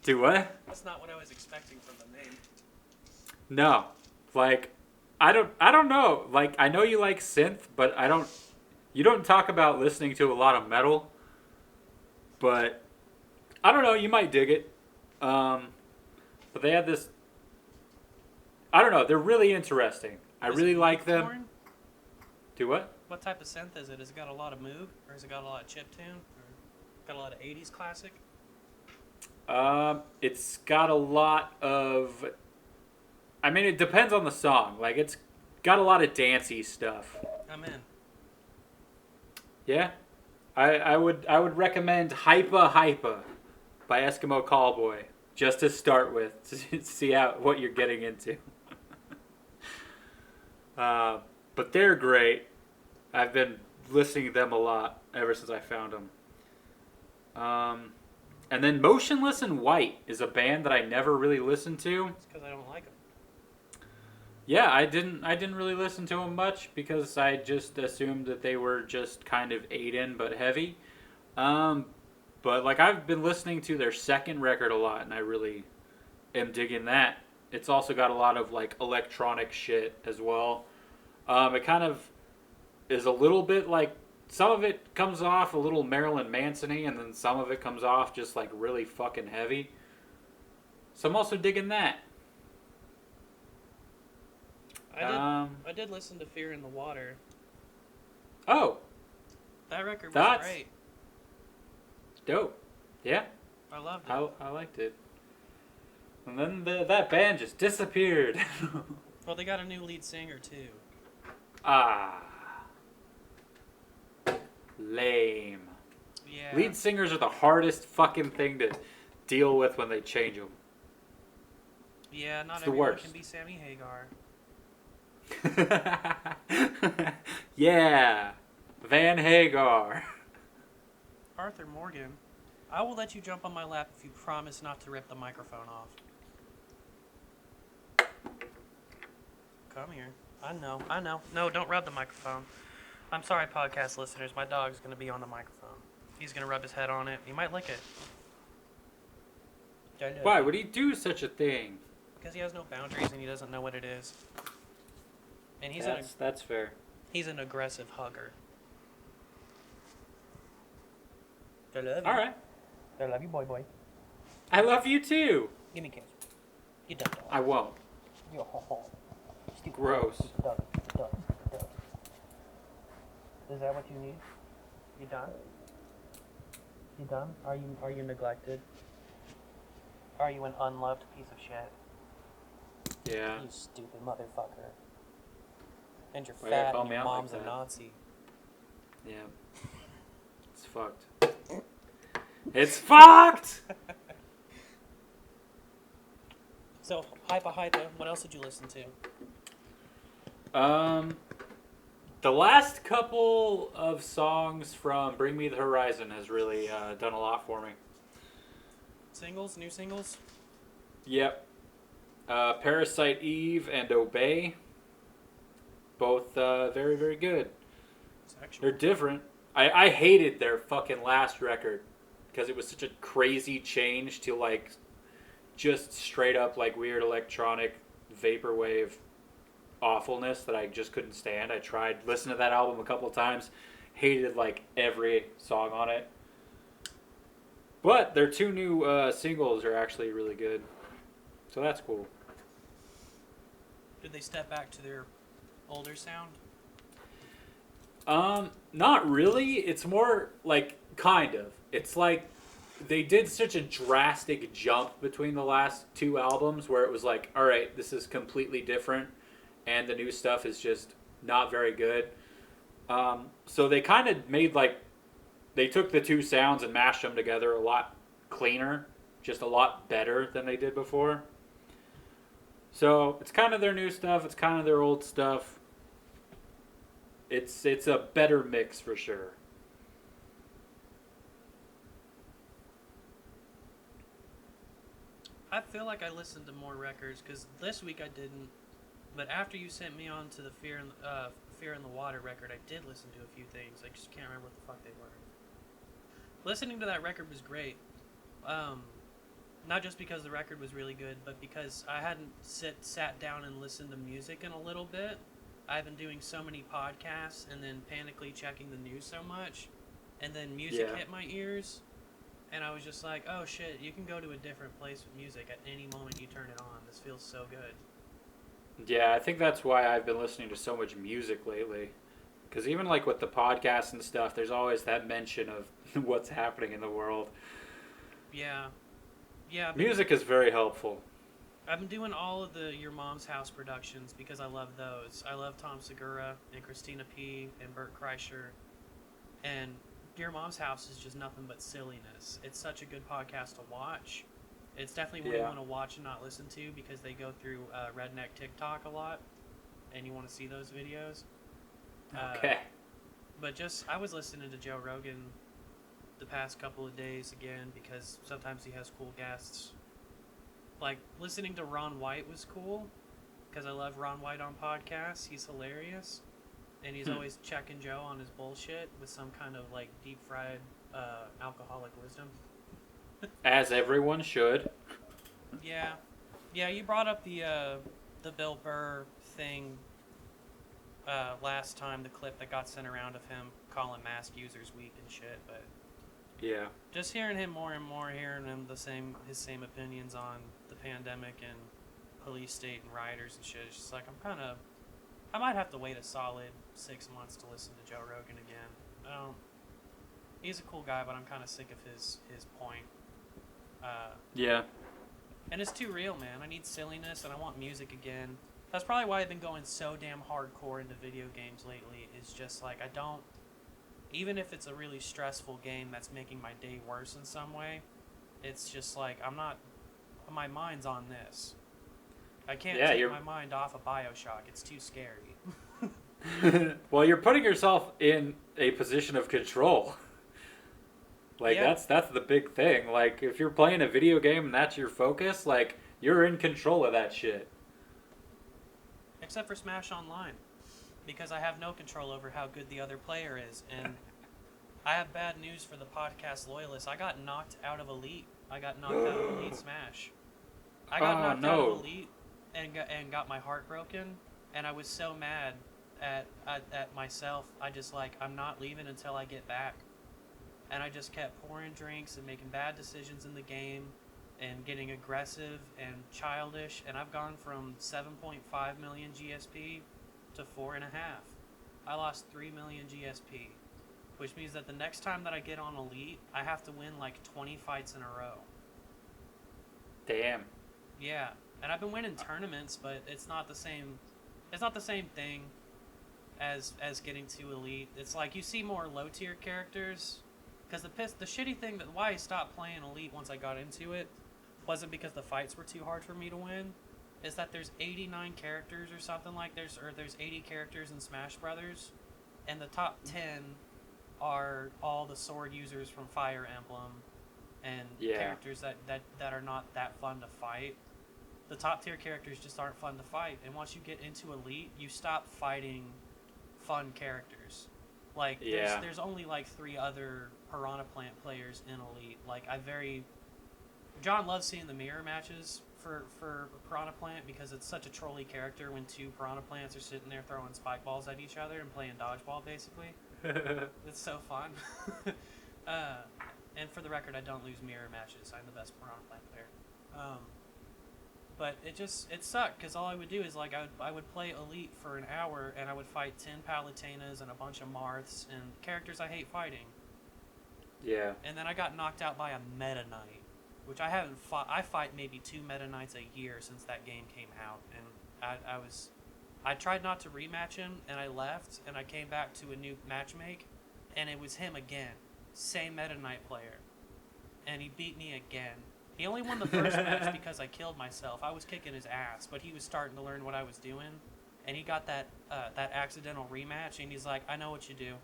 do what? That's not what I was expecting from the name. No, like, I don't know. Like, I know you like synth, but you don't talk about listening to a lot of metal, but I don't know, you might dig it. But they have this, I don't know, they're really interesting. I really like them. Horn? Do what? What type of synth is it? Has it got a lot of Moog? Or has it got a lot of chiptune? Or got a lot of 80s classic? It's got a lot of, I mean, it depends on the song. Like, it's got a lot of dancey stuff. I'm in. Yeah? I would recommend Hypa by Eskimo Callboy, just to start with, to see what you're getting into. But they're great. I've been listening to them a lot ever since I found them. And then Motionless in White is a band that I never really listened to. It's because I don't like them. Yeah, I didn't really listen to them much because I just assumed that they were just kind of 8-in but heavy. But like I've been listening to their second record a lot and I really am digging that. It's also got a lot of like electronic shit as well. It kind of is a little bit like, some of it comes off a little Marilyn Manson-y and then some of it comes off just like really fucking heavy. So I'm also digging that. I did listen to Fear in the Water. Oh. That record was That's great. Dope. Yeah. I loved it. I liked it. And then that band just disappeared. Well, they got a new lead singer, too. Ah. Lame. Yeah. Lead singers are the hardest fucking thing to deal with when they change them. Yeah, not It's the everyone worst. can be Sammy Hagar. Yeah. Van Hagar. Arthur Morgan, I will let you jump on my lap if you promise not to rip the microphone off. Come here. I know. No, don't rub the microphone. I'm sorry, podcast listeners. My dog's gonna be on the microphone. He's gonna rub his head on it. He might lick it. Why would he do such a thing? Because he has no boundaries and he doesn't know what it is. And That's fair. he's an aggressive hugger. I love you. All right. I love you, boy. I love you too. Give me a kiss. You done. I won't. You're stupid. Gross. Done. Is that what you need? You done? You done? Are you neglected? Are you an unloved piece of shit? Yeah. You stupid motherfucker. And you're Why you gotta fat call and me your out like mom's a that? Nazi. Yeah. It's fucked. It's fucked! So, Hypa, what else did you listen to? The last couple of songs from Bring Me the Horizon has really done a lot for me. Singles? New singles? Yep. Parasite Eve and Obey. Both very, very good. They're different. I hated their fucking last record because it was such a crazy change to like just straight up like weird electronic vaporwave awfulness that I just couldn't stand. I tried listening to that album a couple of times, hated like every song on it. But their two new singles are actually really good, so that's cool. Did they step back to their older sound? Not really. It's more like kind of. It's like they did such a drastic jump between the last two albums where it was like, all right, this is completely different, and the new stuff is just not very good. So they kind of made like, they took the two sounds and mashed them together a lot cleaner, just a lot better than they did before. So it's kind of their new stuff. It's kind of their old stuff. It's a better mix for sure. I feel like I listened to more records because this week I didn't. But after you sent me on to the Fear in the Water record, I did listen to a few things. I just can't remember what the fuck they were. Listening to that record was great. Not just because the record was really good, but because I hadn't sat down and listened to music in a little bit. I've been doing so many podcasts and then panically checking the news so much, and then music hit my ears, and I was just like, oh shit, you can go to a different place with music at any moment you turn it on. This feels so good. Yeah, I think that's why I've been listening to so much music lately. Because even like with the podcasts and stuff, there's always that mention of what's happening in the world. Yeah. Yeah. Music is very helpful. I've been doing all of the Your Mom's House productions because I love those. I love Tom Segura and Christina P. and Bert Kreischer. And Your Mom's House is just nothing but silliness. It's such a good podcast to watch. It's definitely one you want to watch and not listen to because they go through redneck TikTok a lot. And you want to see those videos. Okay. But I was listening to Joe Rogan the past couple of days again because sometimes he has cool guests. Like, listening to Ron White was cool, because I love Ron White on podcasts. He's hilarious, and he's always checking Joe on his bullshit with some kind of, like, deep-fried alcoholic wisdom. As everyone should. Yeah. Yeah, you brought up the Bill Burr thing last time, the clip that got sent around of him calling mask users weak and shit, but... Yeah. Just hearing him more and more, hearing him his same opinions on the pandemic and police state and rioters and shit. It's just like I might have to wait a solid 6 months to listen to Joe Rogan again. He's a cool guy, but I'm kind of sick of his point. Yeah. And it's too real, man. I need silliness and I want music again. That's probably why I've been going so damn hardcore into video games lately. Is just like I don't. Even if it's a really stressful game that's making my day worse in some way, it's just like, my mind's on this. I can't take my mind off of BioShock. It's too scary. Well, you're putting yourself in a position of control. Like, that's the big thing. Like, if you're playing a video game and that's your focus, like, you're in control of that shit. Except for Smash Online. because I have no control over how good the other player is. And I have bad news for the podcast loyalists. I got knocked out of Elite. I got knocked out of Elite Smash. I got knocked out of Elite and got my heart broken. And I was so mad at myself. I just I'm not leaving until I get back. And I just kept pouring drinks and making bad decisions in the game and getting aggressive and childish. And I've gone from 7.5 million GSP to 4.5. I lost 3 million GSP, which means that the next time that I get on Elite, I have to win 20 fights in a row. Damn. Yeah, and I've been winning tournaments, but it's not the same. It's not the same thing as getting to Elite. It's you see more low tier characters. Because the shitty thing why I stopped playing Elite once I got into it wasn't because the fights were too hard for me to win. Is that there's 89 characters or something there's 80 characters in Smash Brothers, and the top 10 are all the sword users from Fire Emblem, and characters that are not that fun to fight. The top tier characters just aren't fun to fight, and once you get into Elite, you stop fighting fun characters. There's only 3 other Piranha Plant players in Elite. John loves seeing the mirror matches for Piranha Plant because it's such a trolly character when 2 Piranha Plants are sitting there throwing spike balls at each other and playing dodgeball, basically. It's so fun. And for the record, I don't lose mirror matches. I'm the best Piranha Plant player. But it sucked because all I would do is I would play Elite for an hour and I would fight 10 Palutinas and a bunch of Marths and characters I hate fighting. Yeah. And then I got knocked out by a Meta Knight, which I haven't fought. I fight maybe 2 Meta Knights a year since that game came out, and I tried not to rematch him, and I left, and I came back to a new matchmake, and it was him again, same Meta Knight player, and he beat me again. He only won the first match because I killed myself. I was kicking his ass, but he was starting to learn what I was doing, and he got that accidental rematch, and he's like, I know what you do.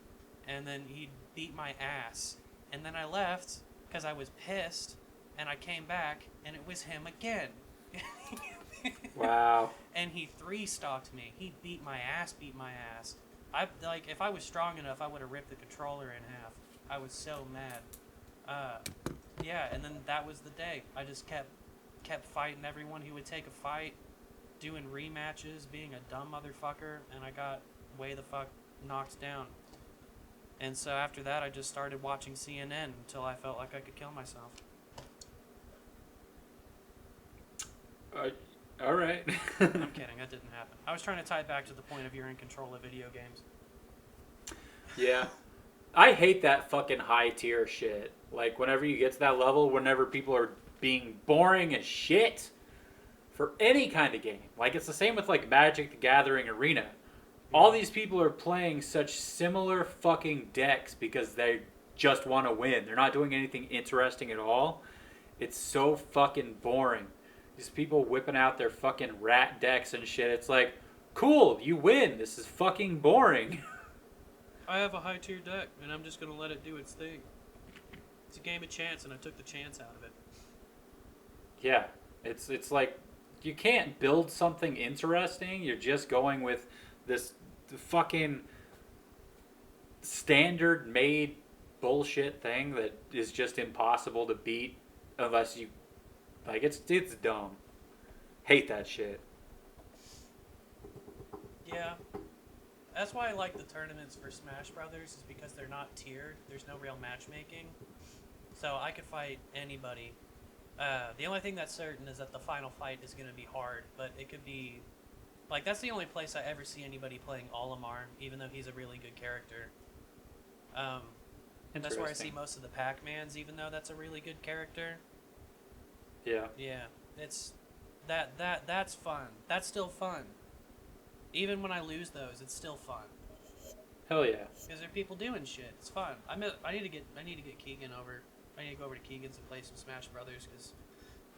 And then he beat my ass. And then I left because I was pissed, and I came back, and it was him again. Wow. And he 3-stocked me. He beat my ass. If I was strong enough, I would have ripped the controller in half. I was so mad. Yeah, and then that was the day. I just kept fighting everyone who would take a fight, doing rematches, being a dumb motherfucker, and I got way the fuck knocked down. And so after that, I just started watching CNN until I felt like I could kill myself. All right. I'm kidding. That didn't happen. I was trying to tie it back to the point of you're in control of video games. Yeah. I hate that fucking high tier shit. Whenever you get to that level, whenever people are being boring as shit for any kind of game. It's the same with Magic the Gathering Arena. All these people are playing such similar fucking decks because they just want to win. They're not doing anything interesting at all. It's so fucking boring. These people whipping out their fucking rat decks and shit. It's cool, you win. This is fucking boring. I have a high tier deck, and I'm just going to let it do its thing. It's a game of chance, and I took the chance out of it. Yeah. It's you can't build something interesting. You're just going with this fucking standard made bullshit thing that is just impossible to beat unless you it's dumb. Hate that shit. Yeah. That's why I like the tournaments for Smash Brothers, is because they're not tiered. There's no real matchmaking. So I could fight anybody. The only thing that's certain is that the final fight is going to be hard, but it could be... that's the only place I ever see anybody playing Olimar, even though he's a really good character. That's where I see most of the Pac-Mans, even though that's a really good character. Yeah. Yeah. It's... That's fun. That's still fun. Even when I lose those, it's still fun. Hell yeah. Because there are people doing shit. It's fun. I need to get Keegan over. I need to go over to Keegan's and play some Smash Brothers, because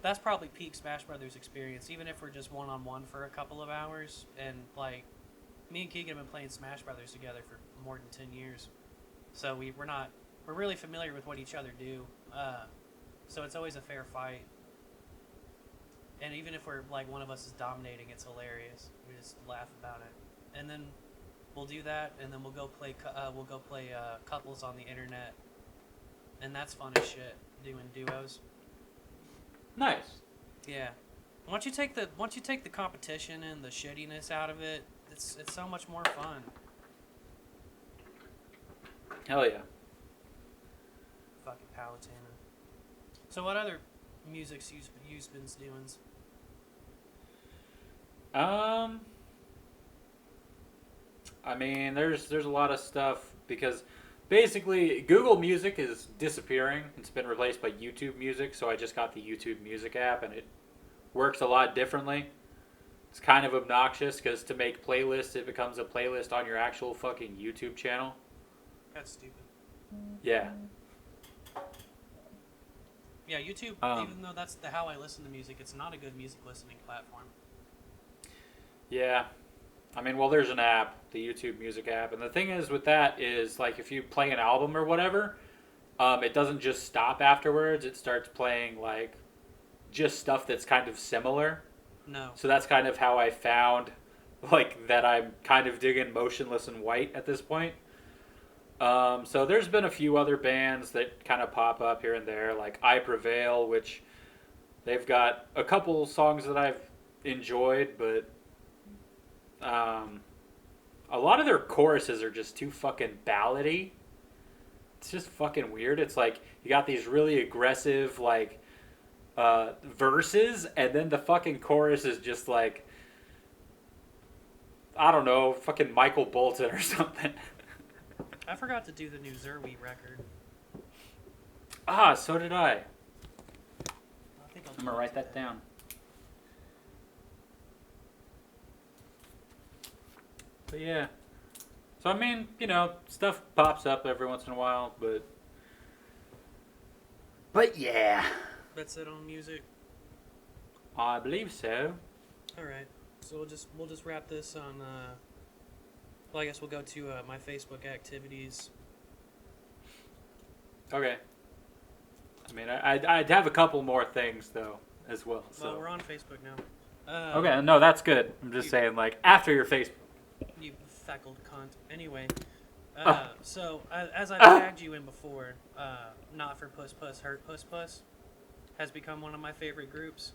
that's probably peak Smash Brothers experience. Even if we're just one-on-one for a couple of hours, and me and Keegan have been playing Smash Brothers together for more than 10 years, so we're really familiar with what each other do. So it's always a fair fight. And even if we're one of us is dominating, it's hilarious. We just laugh about it. And then We'll do that, and then we'll go play couples on the internet, and that's fun as shit. Doing duos. Nice. Yeah. Once you take the competition and the shittiness out of it, it's so much more fun. Hell yeah. Fucking Palatana. So what other music's you've been doing? I mean, there's a lot of stuff because basically Google Music is disappearing. It's been replaced by YouTube Music, so I just got the YouTube Music app and it works a lot differently. It's kind of obnoxious because to make playlists, it becomes a playlist on your actual fucking YouTube channel. That's stupid. Yeah. Yeah, YouTube, even though that's how I listen to music, it's not a good music listening platform. Yeah. I mean, well, there's an app, the YouTube Music app, and the thing is with that is, like, if you play an album or whatever, it doesn't just stop afterwards. It starts playing, like, just stuff that's kind of similar. No. So that's kind of how I found, like, that I'm kind of digging Motionless in White at this point. So there's been a few other bands that kind of pop up here and there, like I Prevail, which they've got a couple songs that I've enjoyed, but a lot of their choruses are just too fucking ballady. It's just fucking weird. It's like you got these really aggressive, like, verses, and then the fucking chorus is just like, I don't know, fucking Michael Bolton or something. I forgot to do the new Zerwi record. Ah, so did I. I'm I'm gonna write that down. But yeah. So I mean, you know, stuff pops up every once in a while, but yeah. That's it on music. I believe so. All right. So we'll just wrap this on well, I guess we'll go to my Facebook activities. Okay. I mean, I'd have a couple more things though as well. So. Well, we're on Facebook now. Okay, no, that's good. I'm just saying, like, after your Facebook. You feckled cunt. Anyway, so as I tagged you in before, Not for Puss Puss Hurt Puss Puss has become one of my favorite groups.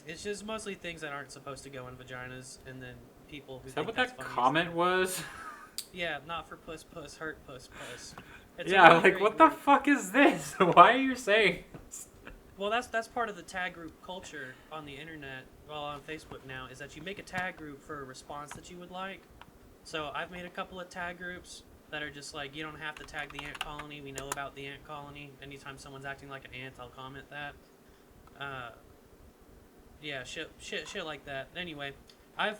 It's just mostly things that aren't supposed to go in vaginas, and then people who Is that think what that's that funny comment was? Yeah, Not for Puss Puss Hurt Puss Puss. It's Yeah, really like, what the fuck is this? Why are you saying this? Well, that's part of the tag group culture on the internet, well, on Facebook now, is that you make a tag group for a response that you would like. So I've made a couple of tag groups that are just like, you don't have to tag the ant colony, we know about the ant colony. Anytime someone's acting like an ant, I'll comment that. Yeah, shit like that. Anyway, I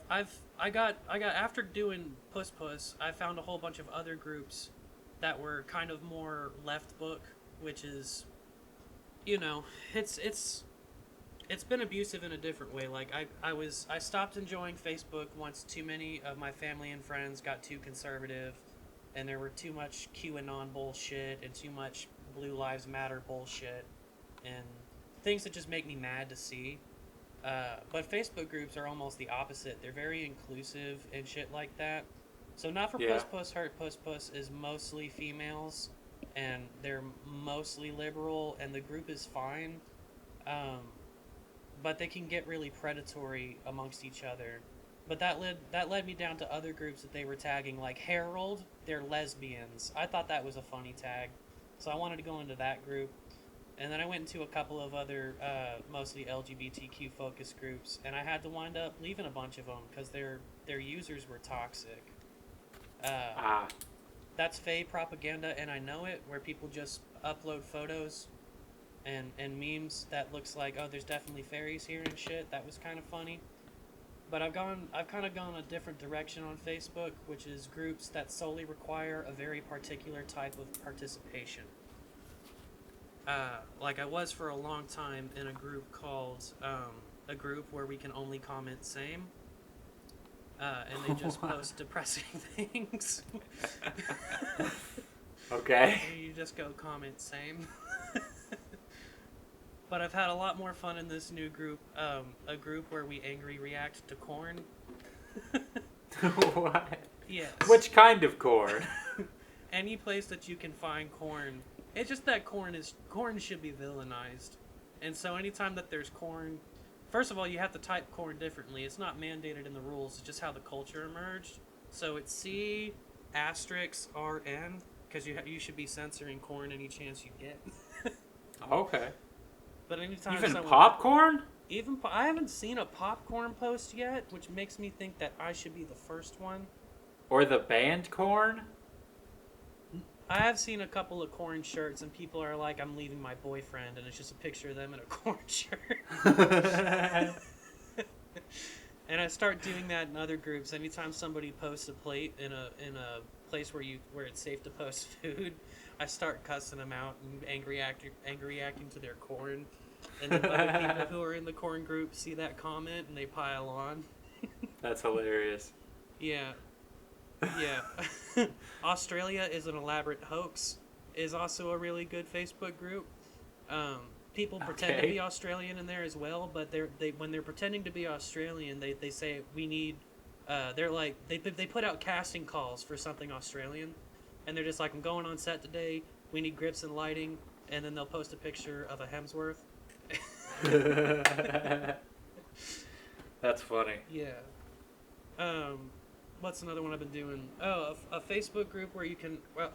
got after doing Puss Puss, I found a whole bunch of other groups that were kind of more left book, which is, you know, it's been abusive in a different way. Like I stopped enjoying Facebook once too many of my family and friends got too conservative, and there were too much QAnon bullshit and too much Blue Lives Matter bullshit and things that just make me mad to see. But Facebook groups are almost the opposite. They're very inclusive and shit like that. So Not for Puss Puss Hurt Puss Puss is mostly females, and they're mostly liberal, and the group is fine. But they can get really predatory amongst each other. But that led me down to other groups that they were tagging, like Herald, they're lesbians. I thought that was a funny tag, so I wanted to go into that group. And then I went into a couple of other, mostly LGBTQ focused groups, and I had to wind up leaving a bunch of them because their users were toxic. That's fake propaganda, and I know it, where people just upload photos and memes that looks like, oh, there's definitely fairies here and shit. That was kind of funny. But I've kind of gone a different direction on Facebook, which is groups that solely require a very particular type of participation. Like I was for a long time in a group called, a group where we can only comment same. And they just post depressing things. Okay. And you just go comment same. But I've had a lot more fun in this new group, a group where we angry react to corn. What? Yes. Which kind of corn? Any place that you can find corn. It's just that corn should be villainized. And so anytime that there's corn, first of all, you have to type corn differently. It's not mandated in the rules. It's just how the culture emerged. So it's C**RN, because you should be censoring corn any chance you get. Okay. But anytime Even someone, popcorn? I haven't seen a popcorn post yet, which makes me think that I should be the first one. Or the band corn? I have seen a couple of corn shirts, and people are like, "I'm leaving my boyfriend," and it's just a picture of them in a corn shirt. And I start doing that in other groups. Anytime somebody posts a plate in a place where it's safe to post food, I start cussing them out and angry acting to their corn. And then other people who are in the corn group see that comment and they pile on. That's hilarious. Yeah. Yeah. Australia is an elaborate hoax is also a really good Facebook group. People pretend to be Australian in there as well, but when they're pretending to be Australian, they say we need. They're like they put out casting calls for something Australian, and they're just like, I'm going on set today. We need grips and lighting, and then they'll post a picture of a Hemsworth. That's funny. Yeah. What's another one I've been doing? Oh, a Facebook group where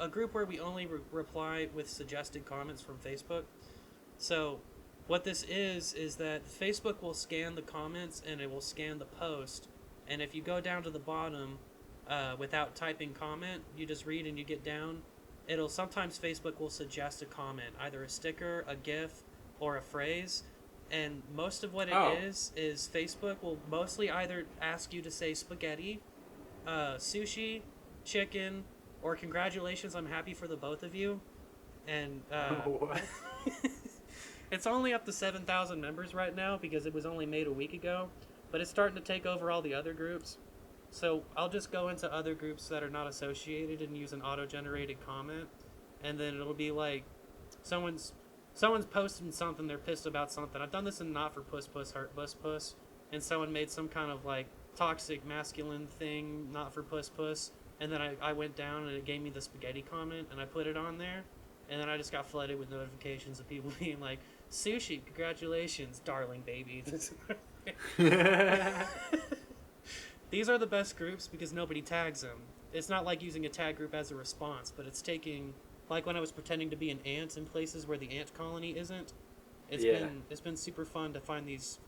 a group where we only reply with suggested comments from Facebook. So, what this is that Facebook will scan the comments and it will scan the post. And if you go down to the bottom, without typing comment, you just read and you get down. Sometimes Facebook will suggest a comment, either a sticker, a GIF, or a phrase. And most of what it is Facebook will mostly either ask you to say spaghetti, sushi, chicken, or congratulations, I'm happy for the both of you. And What? it's only up to 7,000 members right now because it was only made a week ago, but it's starting to take over all the other groups. So I'll just go into other groups that are not associated and use an auto-generated comment, and then it'll be like someone's posting something, they're pissed about something. I've done this in Not for Puss Puss Hurt Puss Puss, and someone made some kind of like toxic masculine thing, Not for Puss Puss, and then I went down and it gave me the spaghetti comment, and I put it on there, and then I just got flooded with notifications of people being like, sushi, congratulations, darling baby. These are the best groups because nobody tags them. It's not like using a tag group as a response, but it's taking, like when I was pretending to be an ant in places where the ant colony isn't. It's been super fun to find these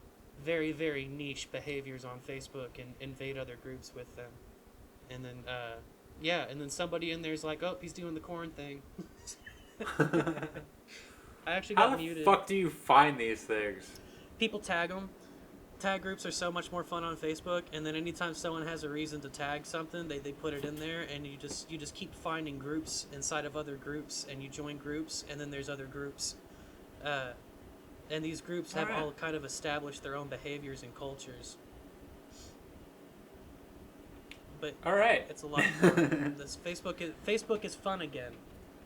very, very niche behaviors on Facebook and invade other groups with them. And then, and then somebody in there's like, oh, he's doing the corn thing. I actually got muted. How the fuck do you find these things? People tag them. Tag groups are so much more fun on Facebook, and then anytime someone has a reason to tag something, they put it in there, and you just keep finding groups inside of other groups, and you join groups, and then there's other groups. And these groups have all kind of established their own behaviors and cultures. But it's a lot of fun. Facebook is fun again.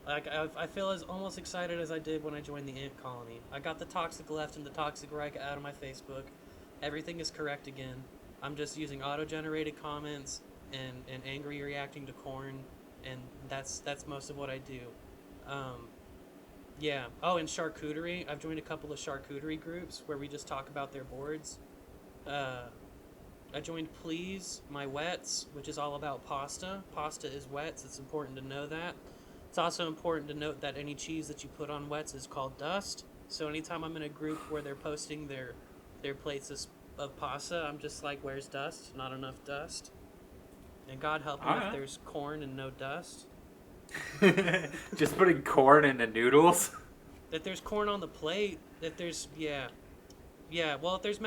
Like I feel as almost excited as I did when I joined the ant colony. I got the toxic left and the toxic right out of my Facebook. Everything is correct again. I'm just using auto-generated comments and angry reacting to corn, and that's most of what I do. Yeah. Oh, and charcuterie. I've joined a couple of charcuterie groups where we just talk about their boards. I joined Please, My Wets, which is all about pasta. Pasta is wets. It's important to know that. It's also important to note that any cheese that you put on wets is called dust. So anytime I'm in a group where they're posting their plates of pasta, I'm just like, where's dust? Not enough dust. And God help me if there's corn and no dust. Just putting corn into noodles? If there's corn on the plate, if there's, yeah. Well, if there's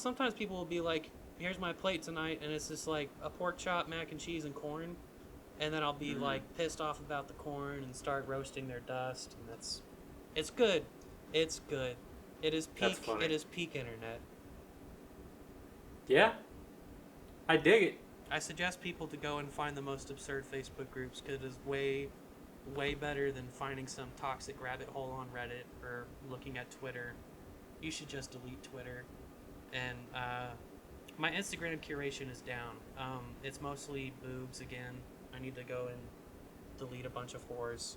sometimes people will be like, here's my plate tonight, and it's just like a pork chop, mac and cheese, and corn. And then I'll be like pissed off about the corn and start roasting their dust, and it's good. It's good. It is peak internet. Yeah. I dig it. I suggest people to go and find the most absurd Facebook groups because it is way, way better than finding some toxic rabbit hole on Reddit or looking at Twitter. You should just delete Twitter. And My Instagram curation is down. It's mostly boobs again. I need to go and delete a bunch of whores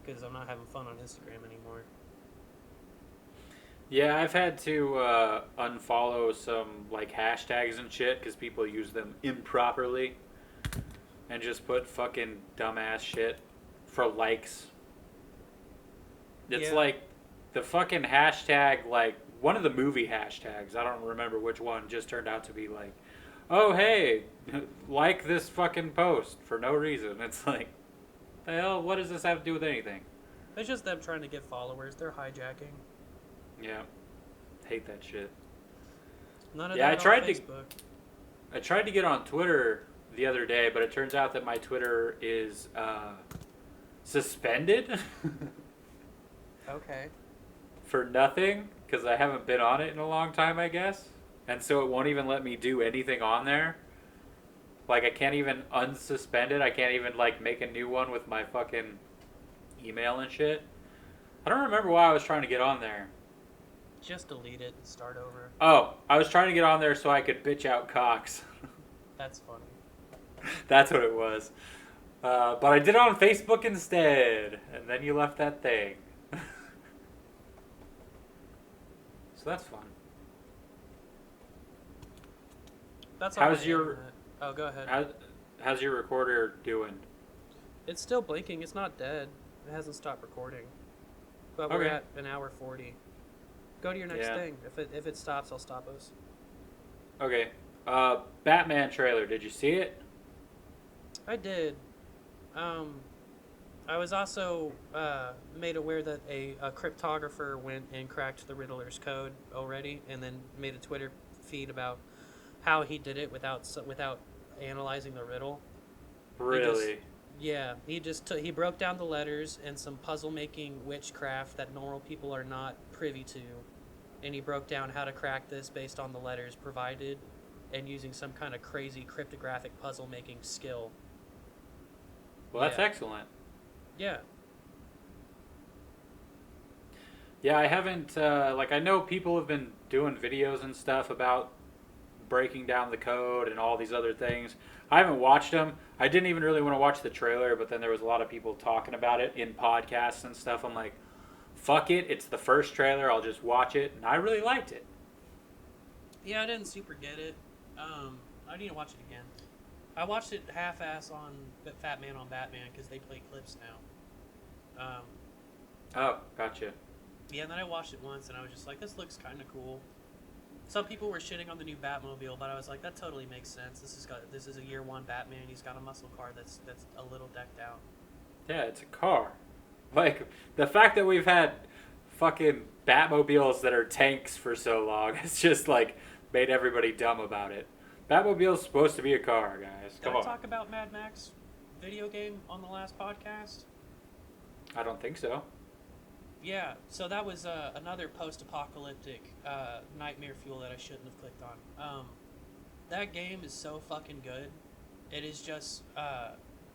because I'm not having fun on Instagram anymore. Yeah, I've had to unfollow some like hashtags and shit because people use them improperly and just put fucking dumbass shit for likes. It's Yeah. like the fucking hashtag, like one of the movie hashtags, I don't remember which one, just turned out to be like, oh hey, like this fucking post for no reason. It's like, the hell, what does this have to do with anything? It's just them trying to get followers. They're hijacking. Yeah, hate that shit. None of Yeah, that on Facebook. I tried to get on Twitter the other day, but it turns out that my Twitter is suspended Okay. for nothing because I haven't been on it in a long time, I guess. And so it won't even let me do anything on there. Like, I can't even unsuspend it. I can't even, like, make a new one with my fucking email and shit. I don't remember why I was trying to get on there. Just delete it and start over. Oh, I was trying to get on there so I could bitch out Cox. That's funny. That's what it was. But I did it on Facebook instead. And then you left that thing. So that's fun. That's all How's my your- internet. Oh, go ahead. How's your recorder doing? It's still blinking. It's not dead. It hasn't stopped recording. But we're Okay. at an hour 40. Go to your next Yeah. thing. If it stops, I'll stop us. Okay. Batman trailer. Did you see it? I did. I was also made aware that a cryptographer went and cracked the Riddler's code already, and then made a Twitter feed about how he did it without analyzing the riddle. Really? He broke down the letters and some puzzle making witchcraft that normal people are not privy to, and he broke down how to crack this based on the letters provided and using some kind of crazy cryptographic puzzle making skill. Well, that's Yeah. excellent. Yeah. Yeah, I haven't, I know people have been doing videos and stuff about breaking down the code and all these other things. I haven't watched them. I didn't even really want to watch the trailer, but then there was a lot of people talking about it in podcasts and stuff. I'm like, fuck it, it's the first trailer, I'll just watch it, and I really liked it. Yeah, I didn't super get it. I need to watch it again. I watched it half-ass on Fat Man on Batman because they play clips now. Oh, gotcha. Yeah, and then I watched it once and I was just like, this looks kind of cool. Some people were shitting on the new Batmobile, but I was like, that totally makes sense. This is a year one Batman. He's got a muscle car that's a little decked out. Yeah, it's a car. Like, the fact that we've had fucking Batmobiles that are tanks for so long, it's just, like, made everybody dumb about it. Batmobile's supposed to be a car, guys. Did Come I on. talk about Mad Max video game on the last podcast? I don't think so. Yeah, so that was another post-apocalyptic nightmare fuel that I shouldn't have clicked on. That game is so fucking good. It is just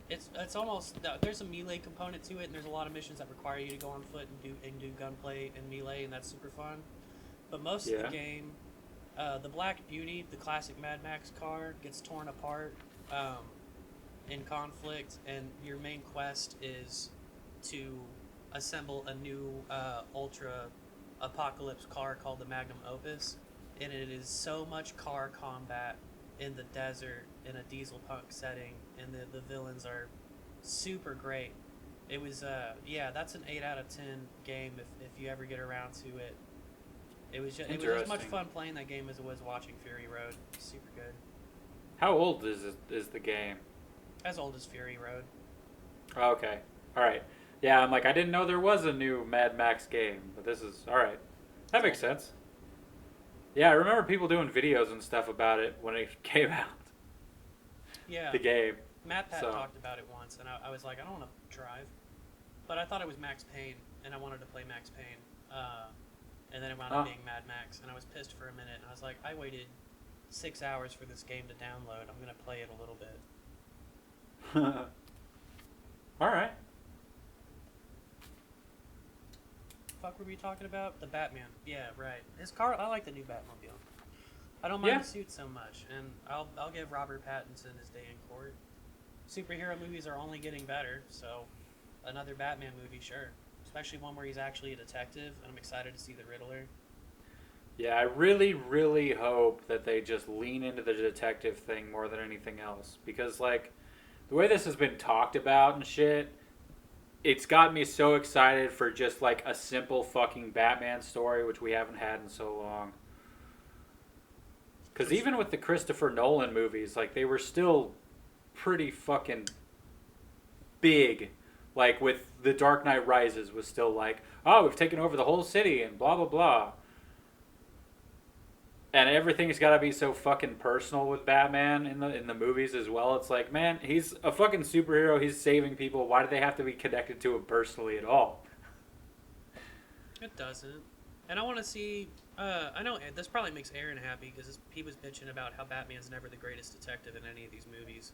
it's almost there's a melee component to it, and there's a lot of missions that require you to go on foot and do gunplay and melee, and that's super fun. But most of the game, the Black Beauty, the classic Mad Max car, gets torn apart in conflict, and your main quest is to assemble a new ultra apocalypse car called the Magnum Opus, and it is so much car combat in the desert in a diesel punk setting, and the villains are super great. It was that's an 8 out of 10 game if you ever get around to it. It was as much fun playing that game as it was watching Fury Road. Super good. How old is the game? As old as Fury Road. Oh, okay. All right. Yeah, I'm like, I didn't know there was a new Mad Max game, but this is all right. That makes sense. Yeah, I remember people doing videos and stuff about it when it came out. Yeah. The game. Matt Pat talked about it once, and I was like, I don't want to drive. But I thought it was Max Payne, and I wanted to play Max Payne. And then it wound up being Mad Max, and I was pissed for a minute, and I was like, I waited 6 hours for this game to download. I'm going to play it a little bit. All right. Fuck were we talking about? The Batman. Yeah, right. His car, I like the new Batmobile. I don't mind Yeah. the suit so much, and I'll give Robert Pattinson his day in court. Superhero movies are only getting better, so another Batman movie, sure. Especially one where he's actually a detective, and I'm excited to see the Riddler. Yeah, I really, really hope that they just lean into the detective thing more than anything else. Because, like, the way this has been talked about and shit, it's got me so excited for just, like, a simple fucking Batman story, which we haven't had in so long. Because even with the Christopher Nolan movies, like, they were still pretty fucking big. Like, with The Dark Knight Rises was still like, oh, we've taken over the whole city and blah, blah, blah. And everything's got to be so fucking personal with Batman in the movies as well. It's like, man, he's a fucking superhero. He's saving people. Why do they have to be connected to him personally at all? It doesn't. And I want to see. I know this probably makes Aaron happy because he was bitching about how Batman's never the greatest detective in any of these movies.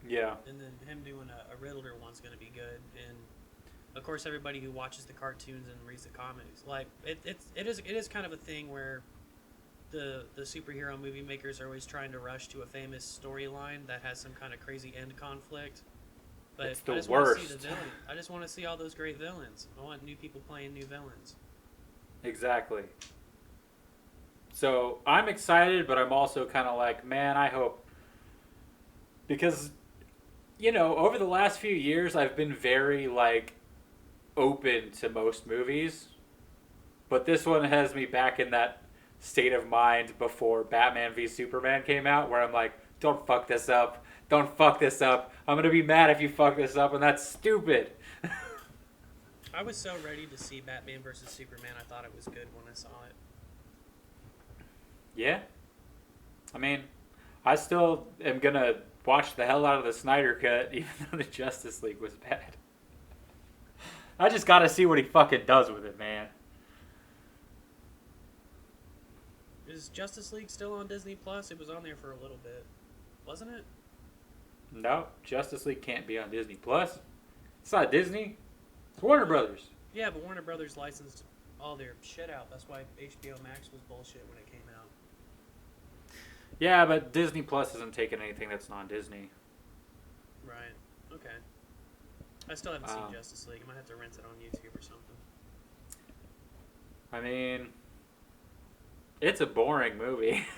Yeah. And then him doing a Riddler one's going to be good. And of course, everybody who watches the cartoons and reads the comics, like it is kind of a thing where the superhero movie makers are always trying to rush to a famous storyline that has some kind of crazy end conflict. But It's the I just worst. want to see the villain. I just want to see all those great villains. I want new people playing new villains. Exactly. So I'm excited, but I'm also kind of like, man, I hope. Because, you know, over the last few years, I've been very, like, open to most movies. But this one has me back in that state of mind before Batman v Superman came out, where I'm like, don't fuck this up. Don't fuck this up. I'm going to be mad if you fuck this up, and that's stupid. I was so ready to see Batman versus Superman. I thought it was good when I saw it. Yeah. I mean, I still am going to watch the hell out of the Snyder Cut, even though the Justice League was bad. I just got to see what he fucking does with it, man. Is Justice League still on Disney Plus? It was on there for a little bit, wasn't it? No, Justice League can't be on Disney Plus. It's not Disney. It's Warner Brothers. Yeah, but Warner Brothers licensed all their shit out. That's why HBO Max was bullshit when it came out. Yeah, but Disney Plus isn't taking anything that's non-Disney. Right. Okay. I still haven't seen Justice League. I might have to rent it on YouTube or something. I mean, it's a boring movie.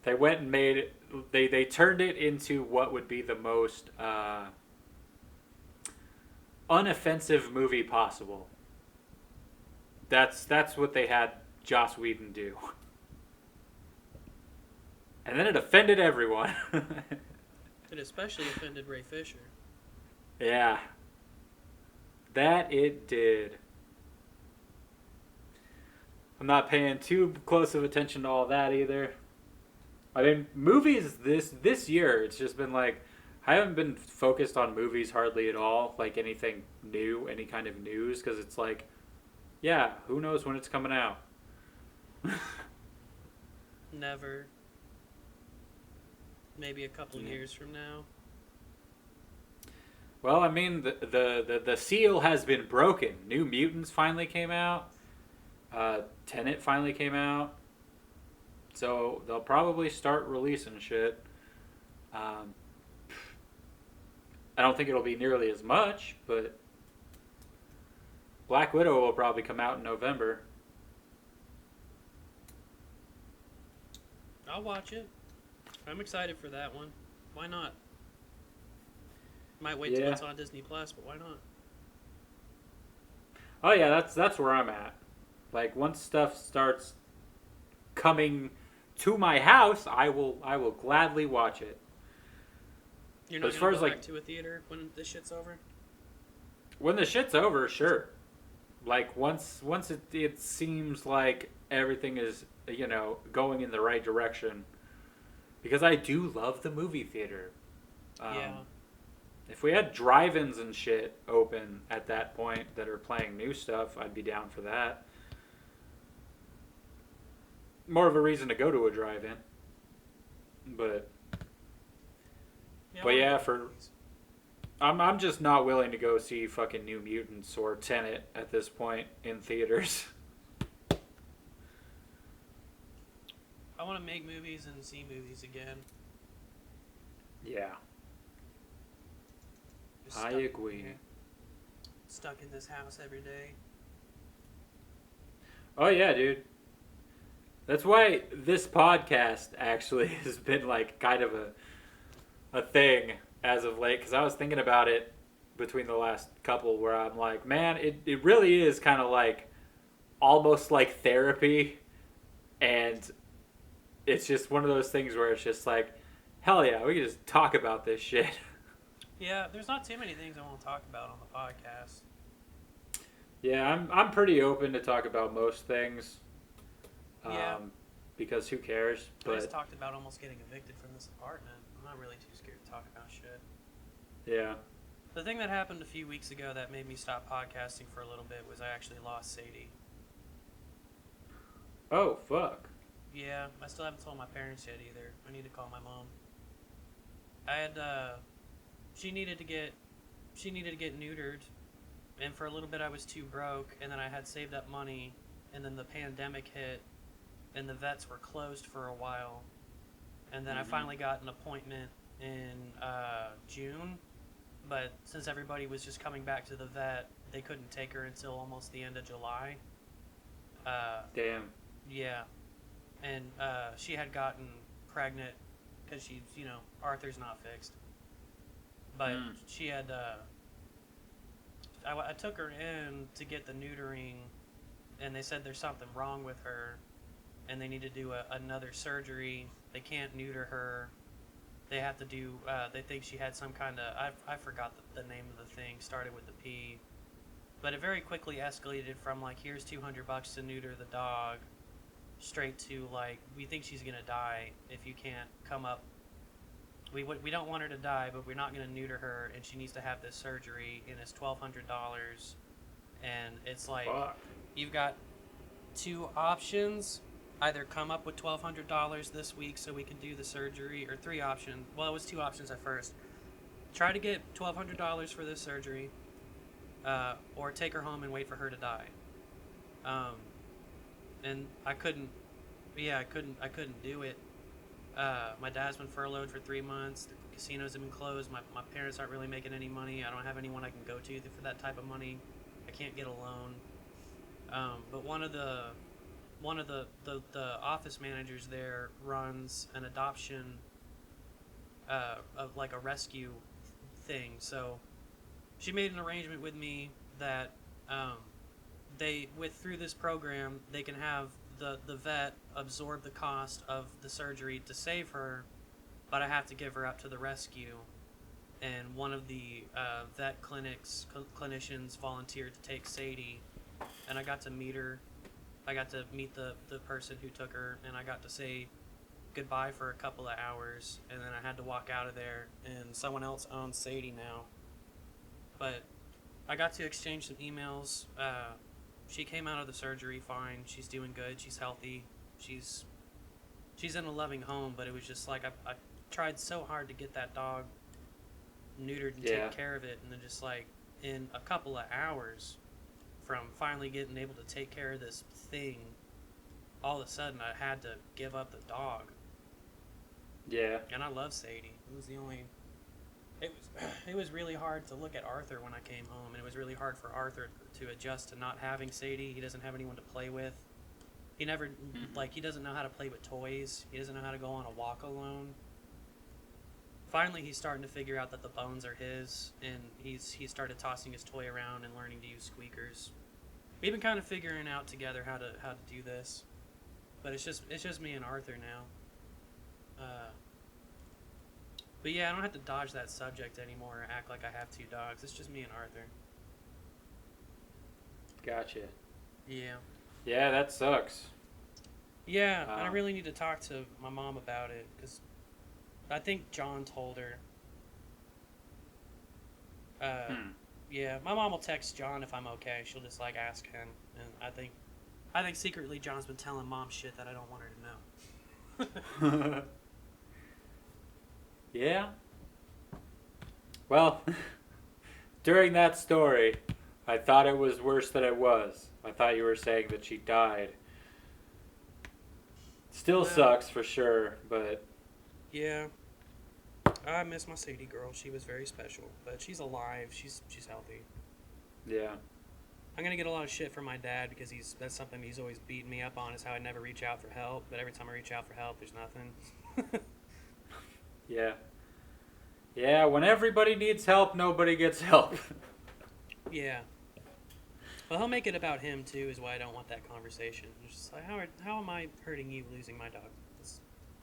They went and made it. They turned it into what would be the most unoffensive movie possible. That's what they had Joss Whedon do. And then it offended everyone. It especially offended Ray Fisher. Yeah. That it did. I'm not paying too close of attention to all that either. I mean, movies this year, it's just been like, I haven't been focused on movies hardly at all, like anything new, any kind of news, because it's like, yeah, who knows when it's coming out. Never. Maybe a couple years from now. Well, I mean, the seal has been broken. New Mutants finally came out. Tenet finally came out. So they'll probably start releasing shit. I don't think it'll be nearly as much, but Black Widow will probably come out in November. I'll watch it. I'm excited for that one. Why not? Might wait till it's on Disney Plus, but why not? Oh yeah, that's where I'm at. Like once stuff starts coming to my house, I will gladly watch it. You're not going to go back to a theater when this shit's over? When the shit's over, sure. Like once it seems like everything is, you know, going in the right direction. Because I do love the movie theater. Yeah. If we had drive-ins and shit open at that point that are playing new stuff, I'd be down for that. More of a reason to go to a drive-in. But yeah, I'm just not willing to go see fucking New Mutants or Tenet at this point in theaters. I want to make movies and see movies again. Yeah. Just I stuck agree. here, stuck in this house every day. Oh yeah, dude. That's why this podcast actually has been like kind of a thing as of late, because I was thinking about it between the last couple where I'm like, man, it really is kind of like almost like therapy, and it's just one of those things where it's just like, hell yeah, we can just talk about this shit. Yeah, there's not too many things I want to talk about on the podcast. Yeah, I'm pretty open to talk about most things. Yeah. Because who cares? I just But talked about almost getting evicted from this apartment. I'm not really too scared to talk about shit. yeah. The thing that happened a few weeks ago that made me stop podcasting for a little bit was I actually lost Sadie. Oh fuck. Yeah, I still haven't told my parents yet either. I need to call my mom. I had she needed to get neutered, and for a little bit I was too broke, and then I had saved up money, and then the pandemic hit, and the vets were closed for a while, and then I finally got an appointment in June, but since everybody was just coming back to the vet, they couldn't take her until almost the end of July. Damn. Yeah, and she had gotten pregnant because she's, Arthur's not fixed. But she had, I took her in to get the neutering, and they said there's something wrong with her, and they need to do another surgery. They can't neuter her. They have to do, they think she had some kind of, I forgot the name of the thing, started with the P. But it very quickly escalated from, like, here's $200 to neuter the dog, straight to, like, we think she's going to die if you can't come up. We don't want her to die, but we're not going to neuter her, and she needs to have this surgery, and it's $1,200. And it's like, Fuck. you've got two options. Either come up with $1,200 this week so we can do the surgery, or three options. Well, it was two options at first. Try to get $1,200 for this surgery, or take her home and wait for her to die. And I couldn't do it. My dad's been furloughed for 3 months. The casinos have been closed. My parents aren't really making any money. I don't have anyone I can go to for that type of money. I can't get a loan. But one of the office managers there runs an adoption, of like a rescue thing. So she made an arrangement with me that through this program they can have the vet absorb the cost of the surgery to save her, but I have to give her up to the rescue. And one of the vet clinicians volunteered to take Sadie, and I got to meet her. I got to meet the person who took her, and I got to say goodbye for a couple of hours, and then I had to walk out of there, and someone else owns Sadie now. But I got to exchange some emails. She came out of the surgery fine. She's doing good. She's healthy. She's in a loving home, but it was just like I tried so hard to get that dog neutered and take care of it, and then just like in a couple of hours from finally getting able to take care of this thing, all of a sudden I had to give up the dog. Yeah. And I love Sadie. It was really hard to look at Arthur when I came home, and it was really hard for Arthur to adjust to not having Sadie. He doesn't have anyone to play with. He never, he doesn't know how to play with toys. He doesn't know how to go on a walk alone. Finally, he's starting to figure out that the bones are his, and he started tossing his toy around and learning to use squeakers. We've been kind of figuring out together how to do this, but it's just me and Arthur now. But yeah, I don't have to dodge that subject anymore or act like I have two dogs. It's just me and Arthur. Gotcha. Yeah. Yeah, that sucks. Yeah, and I really need to talk to my mom about it, because I think John told her. Yeah, my mom will text John if I'm okay. She'll just like ask him, and I think secretly John's been telling mom shit that I don't want her to know. Yeah. Well, during that story, I thought it was worse than it was. I thought you were saying that she died. Still sucks for sure, but yeah. I miss my Sadie girl. She was very special, but she's alive. She's healthy. yeah. I'm gonna get a lot of shit from my dad because that's something he's always beating me up on, is how I never reach out for help. But every time I reach out for help, there's nothing. Yeah. Yeah, when everybody needs help, nobody gets help. Yeah. Well, he'll make it about him too, is why I don't want that conversation. It's just like, how am I hurting you losing my dog?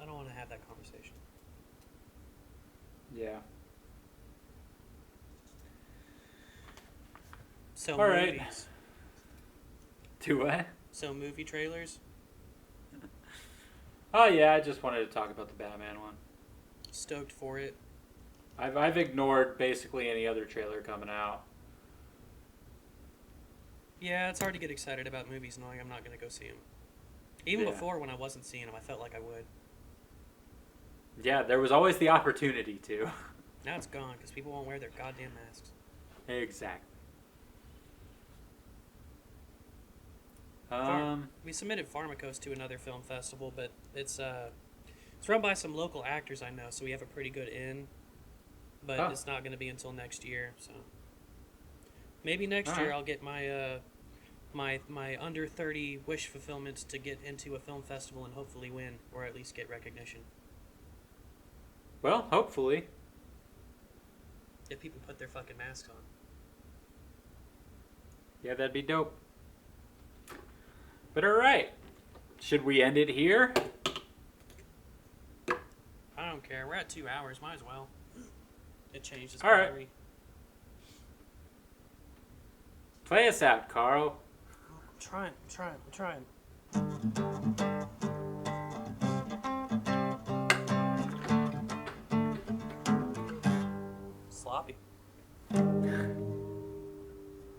I don't want to have that conversation. Yeah. So All right. movies. Do what? So movie trailers. Oh yeah, I just wanted to talk about the Batman one. Stoked for it. I've ignored basically any other trailer coming out. Yeah, it's hard to get excited about movies knowing I'm not going to go see them. Even before, when I wasn't seeing them, I felt like I would. Yeah, there was always the opportunity to. Now it's gone because people won't wear their goddamn masks. Exactly. We submitted Pharmacos to another film festival, but it's run by some local actors I know, so we have a pretty good in. But it's not going to be until next year, so maybe next year I'll get my my under 30 wish fulfillment to get into a film festival and hopefully win, or at least get recognition. Well, hopefully. If people put their fucking masks on. Yeah, that'd be dope. But alright. Should we end it here? I don't care. We're at 2 hours. Might as well. It changed its Alright. battery. Play us out, Carl. I'm trying. Sloppy.